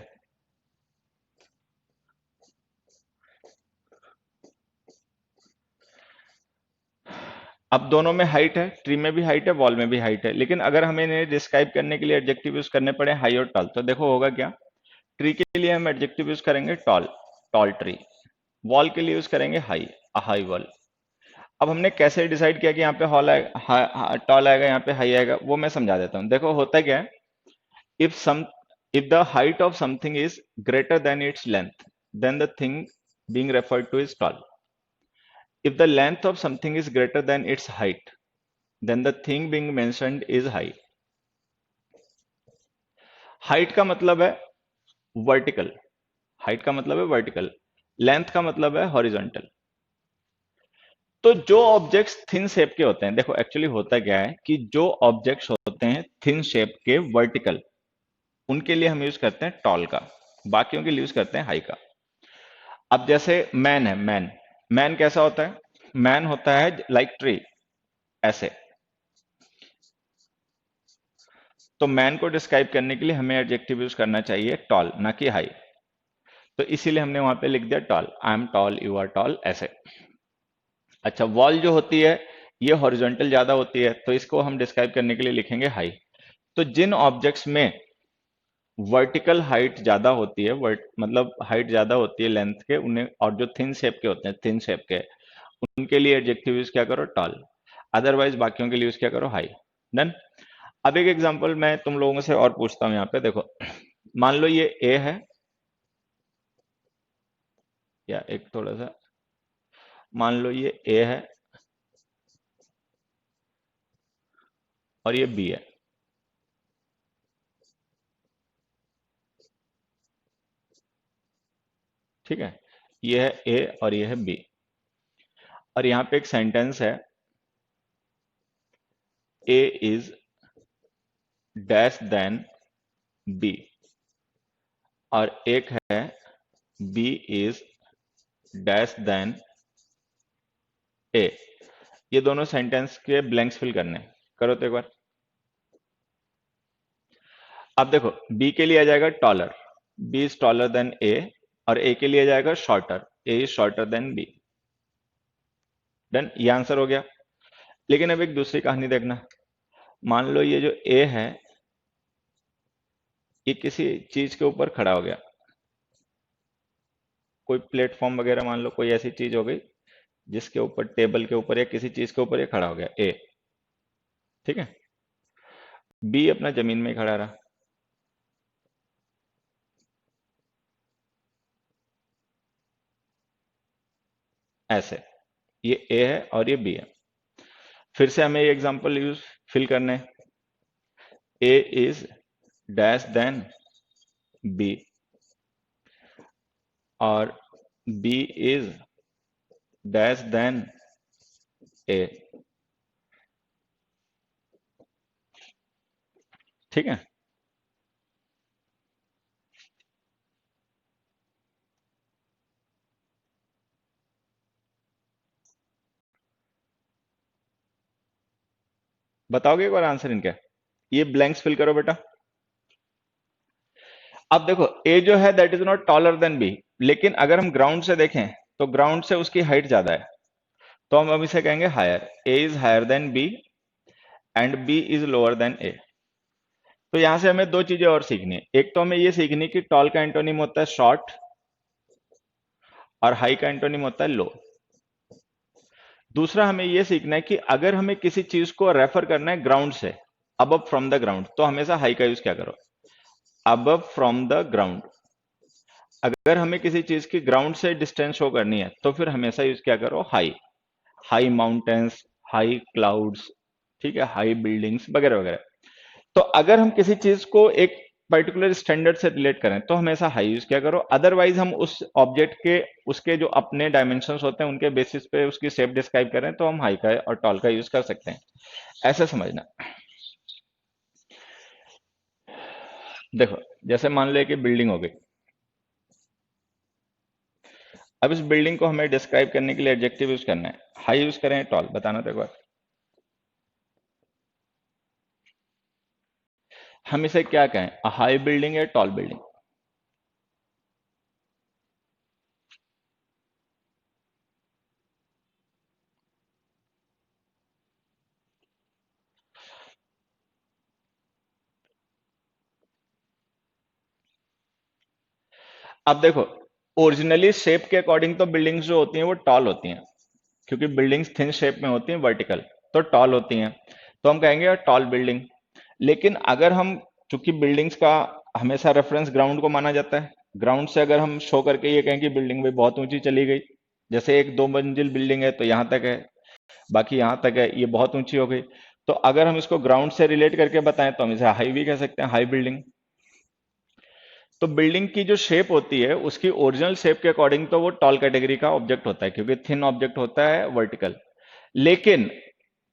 अब दोनों में हाइट है, ट्री में भी हाइट है, वॉल में भी हाइट है, लेकिन अगर हमें इन्हें डिस्क्राइब करने के लिए एडजेक्टिव यूज करने पड़े हाई और टॉल, तो देखो होगा क्या। ट्री के लिए हम एडजेक्टिव यूज करेंगे टॉल, टॉल ट्री। वॉल के लिए यूज करेंगे हाई, हाई वॉल। अब हमने कैसे डिसाइड किया कि यहाँ पे हॉल आएगा, टॉल आएगा, यहाँ पे हाई आएगा, वो मैं समझा देता हूँ। देखो होता क्या है, if some if the height of something is greater than its length, then the thing being referred to is tall. If the length of something is greater than its height, then the thing being mentioned is high. Height का मतलब है vertical, height का मतलब है vertical, length का मतलब है horizontal. तो जो ऑब्जेक्ट्स थिन शेप के होते हैं, देखो एक्चुअली होता क्या है कि जो ऑब्जेक्ट्स होते हैं थिन शेप के वर्टिकल, उनके लिए हम यूज करते हैं टॉल का, बाकियों के लिए यूज करते हैं हाई का। अब जैसे मैन है, मैन, मैन कैसा होता है, मैन होता है लाइक ट्री, ऐसे। तो मैन को डिस्क्राइब करने के लिए हमें एडजेक्टिव यूज करना चाहिए टॉल, ना कि हाई। तो इसीलिए हमने वहां पे लिख दिया tall, I am tall, you are tall, ऐसे। अच्छा, वॉल जो होती है ये हॉरिजॉन्टल ज्यादा होती है, तो इसको हम डिस्क्राइब करने के लिए लिखेंगे हाई। तो जिन ऑब्जेक्ट्स में वर्टिकल हाइट ज्यादा होती है, मतलब हाइट ज्यादा होती है लेंथ के, उन्हें, और जो थिन शेप के होते हैं, थिन शेप के, उनके लिए एडजेक्टिव यूज क्या करो, टॉल। अदरवाइज बाकियों के लिए यूज क्या करो, हाई। डन। अब एक एग्जांपल मैं तुम लोगों से और पूछता हूं, यहाँ पे देखो, मान लो ये ए है, या एक थोड़ा सा, मान लो ये ए है और ये बी है, ठीक है, ये है ए और ये है बी, और यहाँ पे एक सेंटेंस है, ए इज डैश देन बी, और एक है बी इज डैश देन ए। ये दोनों सेंटेंस के ब्लैंक्स फिल करने हैं। करो तो एक बार। अब देखो, बी के लिए आ जाएगा taller, B is taller than A, और ए के लिए आ जाएगा shorter, A is shorter than B. Done, ये आंसर हो गया। लेकिन अब एक दूसरी कहानी देखना, मान लो ये जो ए है ये किसी चीज के ऊपर खड़ा हो गया, कोई प्लेटफॉर्म वगैरह, मान लो कोई ऐसी चीज हो गई जिसके ऊपर, टेबल के ऊपर या किसी चीज के ऊपर ये खड़ा हो गया ए, ठीक है। बी अपना जमीन में ही खड़ा रहा, ऐसे। ये ए है और ये बी है। फिर से हमें ये एग्जांपल यूज फिल करने, ए इज डैश देन बी और बी इज डैश देन ए, ठीक है। बताओगे एक बार आंसर इनके, ये ब्लैंक्स फिल करो बेटा। अब देखो, ए जो है that is not taller than B, लेकिन अगर हम ग्राउंड से देखें तो ग्राउंड से उसकी हाइट ज्यादा है, तो हम अब इसे कहेंगे higher, A is higher than B and B is lower than A. तो यहां से हमें दो चीजें और सीखनी है, एक तो हमें ये सीखनी कि टॉल का एंटोनिम होता है शॉर्ट, और हाई का एंटोनिम होता है लो। दूसरा हमें यह सीखना है कि अगर हमें किसी चीज को रेफर करना है ग्राउंड से, अब फ्रॉम द ग्राउंड, तो हमेशा हाई का यूज क्या करो, अब फ्रॉम द ग्राउंड। अगर हमें किसी चीज की ग्राउंड से डिस्टेंस शो करनी है तो फिर हमेशा यूज क्या करो, high. High mountains, high clouds, ठीक है, हाई बिल्डिंग्स वगैरह वगैरह। तो अगर हम किसी चीज को एक पर्टिकुलर स्टैंडर्ड से रिलेट करें तो हमेशा हाई यूज क्या करो, अदरवाइज हम उस ऑब्जेक्ट के, उसके जो अपने डायमेंशंस होते हैं उनके बेसिस पे उसकी शेप डिस्क्राइब करें तो हम हाई का और टॉल का यूज कर सकते हैं, ऐसा समझना। देखो, जैसे मान लो कि बिल्डिंग हो गई, अब इस बिल्डिंग को हमें डिस्क्राइब करने के लिए एडजेक्टिव यूज करना है, हाई यूज करें टॉल, बताना तो एक बार। हम इसे क्या कहें, हाई बिल्डिंग या टॉल बिल्डिंग। अब देखो, ओरिजिनली शेप के अकॉर्डिंग तो बिल्डिंग्स जो होती हैं वो टॉल होती हैं, क्योंकि बिल्डिंग्स थिन शेप में होती हैं, वर्टिकल, तो टॉल होती हैं, तो हम कहेंगे टॉल बिल्डिंग। लेकिन अगर हम, चूंकि बिल्डिंग्स का हमेशा रेफरेंस ग्राउंड को माना जाता है, ग्राउंड से अगर हम शो करके ये कहें कि बिल्डिंग भाई बहुत ऊंची चली गई, जैसे एक 2 मंजिल बिल्डिंग है तो यहाँ तक है, बाकी यहाँ तक है, ये बहुत ऊंची हो गई, तो अगर हम इसको ग्राउंड से रिलेट करके बताएं तो हम इसे हाई भी कह सकते हैं, हाई बिल्डिंग। तो बिल्डिंग की जो शेप होती है उसकी ओरिजिनल शेप के अकॉर्डिंग तो वो टॉल कैटेगरी का ऑब्जेक्ट होता है, क्योंकि थिन ऑब्जेक्ट होता है, वर्टिकल। लेकिन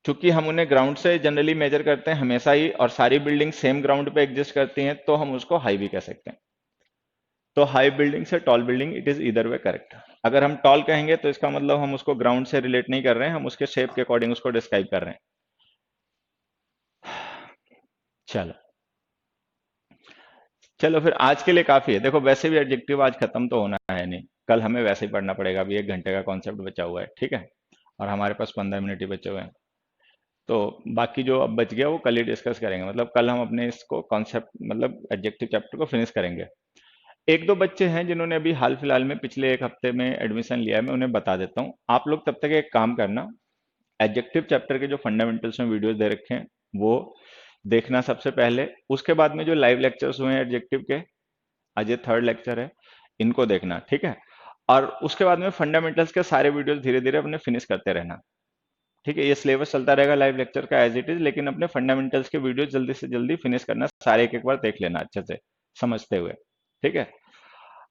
चूंकि हम उन्हें ग्राउंड से जनरली मेजर करते हैं हमेशा ही, और सारी बिल्डिंग सेम ग्राउंड पे एग्जिस्ट करती हैं, तो हम उसको हाई भी कह सकते हैं। तो हाई बिल्डिंग से टॉल बिल्डिंग, इट इज इधर वे करेक्ट। अगर हम टॉल कहेंगे तो इसका मतलब हम उसको ग्राउंड से रिलेट नहीं कर रहे हैं, हम उसके शेप के अकॉर्डिंग उसको डिस्क्राइब कर रहे हैं। चलो, चलो फिर आज के लिए काफी है। देखो वैसे भी एडजेक्टिव आज खत्म तो होना है नहीं, कल हमें वैसे ही पढ़ना पड़ेगा, अभी 1 घंटे का कॉन्सेप्ट बचा हुआ है, ठीक है, और हमारे पास 15 मिनट ही बचे हुए हैं। तो बाकी जो अब बच गया वो कल ही डिस्कस करेंगे, मतलब कल हम अपने इसको कॉन्सेप्ट, मतलब एडजेक्टिव चैप्टर को फिनिश करेंगे। एक दो बच्चे हैं जिन्होंने अभी हाल फिलहाल में पिछले एक हफ्ते में एडमिशन लिया है, मैं उन्हें बता देता हूँ। आप लोग तब तक एक काम करना, एडजेक्टिव चैप्टर के जो फंडामेंटल्स में वीडियोस दे रखे हैं वो देखना सबसे पहले। उसके बाद में जो लाइव लेक्चर्स हुए हैं एडजेक्टिव के, आज ये 3rd लेक्चर है, इनको देखना, ठीक है। और उसके बाद में फंडामेंटल्स के सारे वीडियोस धीरे धीरे अपने फिनिश करते रहना, ठीक है। ये सिलेबस चलता रहेगा लाइव लेक्चर का एज इट इज, लेकिन अपने फंडामेंटल्स के वीडियो जल्दी से जल्दी फिनिश करना, सारे एक एक बार देख लेना अच्छे से समझते हुए, ठीक है।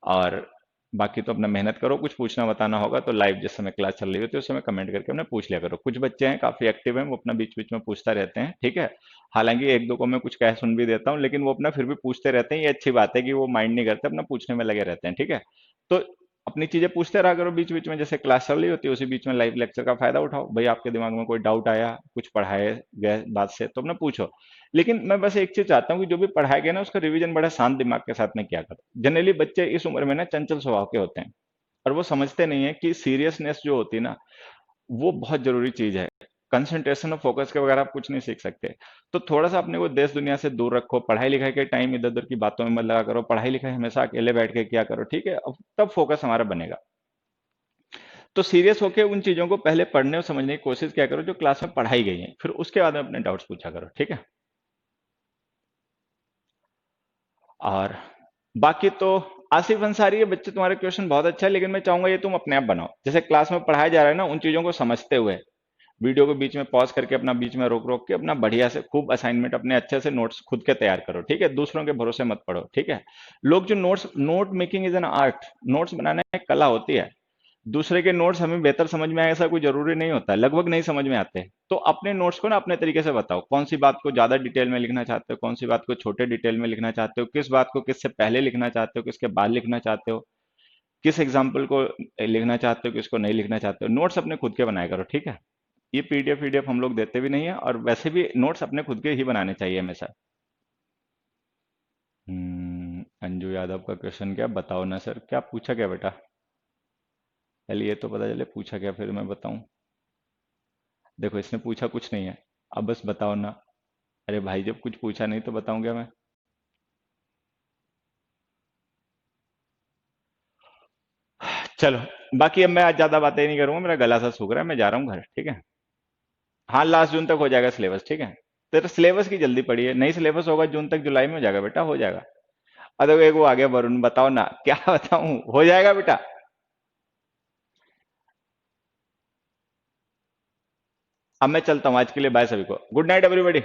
और बाकी तो अपना मेहनत करो, कुछ पूछना बताना होगा तो लाइव जिस समय क्लास चल रही होती है उस समय कमेंट करके अपने पूछ लिया करो। कुछ बच्चे हैं काफी एक्टिव हैं, वो अपना बीच बीच में पूछता रहते हैं, ठीक है। हालांकि एक दो को मैं कुछ कह सुन भी देता हूँ, लेकिन वो अपना फिर भी पूछते रहते हैं, ये अच्छी बात है कि वो माइंड नहीं करते, अपना पूछने में लगे रहते हैं, ठीक है। तो अपनी चीजें पूछते रहा करो बीच बीच में, जैसे क्लास चल रही होती है उसी बीच में लाइव लेक्चर का फायदा उठाओ। भाई आपके दिमाग में कोई डाउट आया कुछ पढ़ाए गए बात से तो अपना पूछो। लेकिन मैं बस एक चीज चाहता हूँ कि जो भी पढ़ाया गया ना उसका रिवीजन बड़ा शांत दिमाग के साथ में किया करो। जनरली बच्चे इस उम्र में ना चंचल स्वभाव के होते हैं, और वो समझते नहीं है कि सीरियसनेस जो होती है ना वो बहुत जरूरी चीज है। कंसंट्रेशन और फोकस के बगैर आप कुछ नहीं सीख सकते। तो थोड़ा सा अपने को देश दुनिया से दूर रखो, पढ़ाई लिखाई के टाइम इधर उधर की बातों में मत लगा करो, पढ़ाई लिखाई हमेशा अकेले बैठ के किया करो, ठीक है। तब फोकस हमारा बनेगा। तो सीरियस होकर उन चीजों को पहले पढ़ने और समझने की कोशिश किया करो जो क्लास में पढ़ाई गई है, फिर उसके बाद में अपने डाउट्स पूछा करो, ठीक है। और बाकी तो आसिफ अंसारी, ये बच्चे तुम्हारे क्वेश्चन बहुत अच्छा है, लेकिन मैं चाहूंगा ये तुम अपने आप बनाओ, जैसे क्लास में पढ़ाया जा रहा है ना उन चीजों को समझते हुए, वीडियो को बीच में पॉज करके अपना बीच में रोक रोक के अपना बढ़िया से खूब असाइनमेंट अपने अच्छे से नोट्स खुद के तैयार करो, ठीक है। दूसरों के भरोसे मत पढ़ो, ठीक है। लोग जो note making is an art, notes बनाना एक कला होती है। दूसरे के नोट्स हमें बेहतर समझ में आए ऐसा कोई जरूरी नहीं होता, लगभग नहीं समझ में आते। तो अपने नोट्स को ना अपने तरीके से बताओ, कौन सी बात को ज्यादा डिटेल में लिखना चाहते हो, कौन सी बात को छोटे डिटेल में लिखना चाहते हो, किस बात को किससे पहले लिखना चाहते हो, किसके बाद लिखना चाहते हो, किस एग्जाम्पल को लिखना चाहते हो, किसको नहीं लिखना चाहते हो। नोट्स अपने खुद के बनाया करो, ठीक है। ये पीडीएफ हम लोग देते भी नहीं है, और वैसे भी नोट्स अपने खुद के ही बनाने चाहिए हमेशा। अंजू यादव का क्वेश्चन क्या, बताओ ना सर, क्या पूछा क्या बेटा, पहले ये तो पता चले पूछा क्या फिर मैं बताऊं। देखो इसने पूछा कुछ नहीं है, अब बस बताओ ना। अरे भाई जब कुछ पूछा नहीं तो बताऊं क्या मैं। चलो, बाकी अब मैं आज ज्यादा बातें नहीं करूंगा, मेरा गला सा सूख रहा है, मैं जा रहा हूँ घर, ठीक है। हाँ लास्ट जून तक हो जाएगा सिलेबस, ठीक है। तेरा सिलेबस की जल्दी पड़ी है, नई सिलेबस होगा जून तक, जुलाई में हो जाएगा बेटा, हो जाएगा। अरे एक वो आ गया वरुण, बताओ ना क्या बताऊं, हो जाएगा बेटा। अब मैं चलता हूँ, आज के लिए बाय सभी को, गुड नाइट एवरीबॉडी।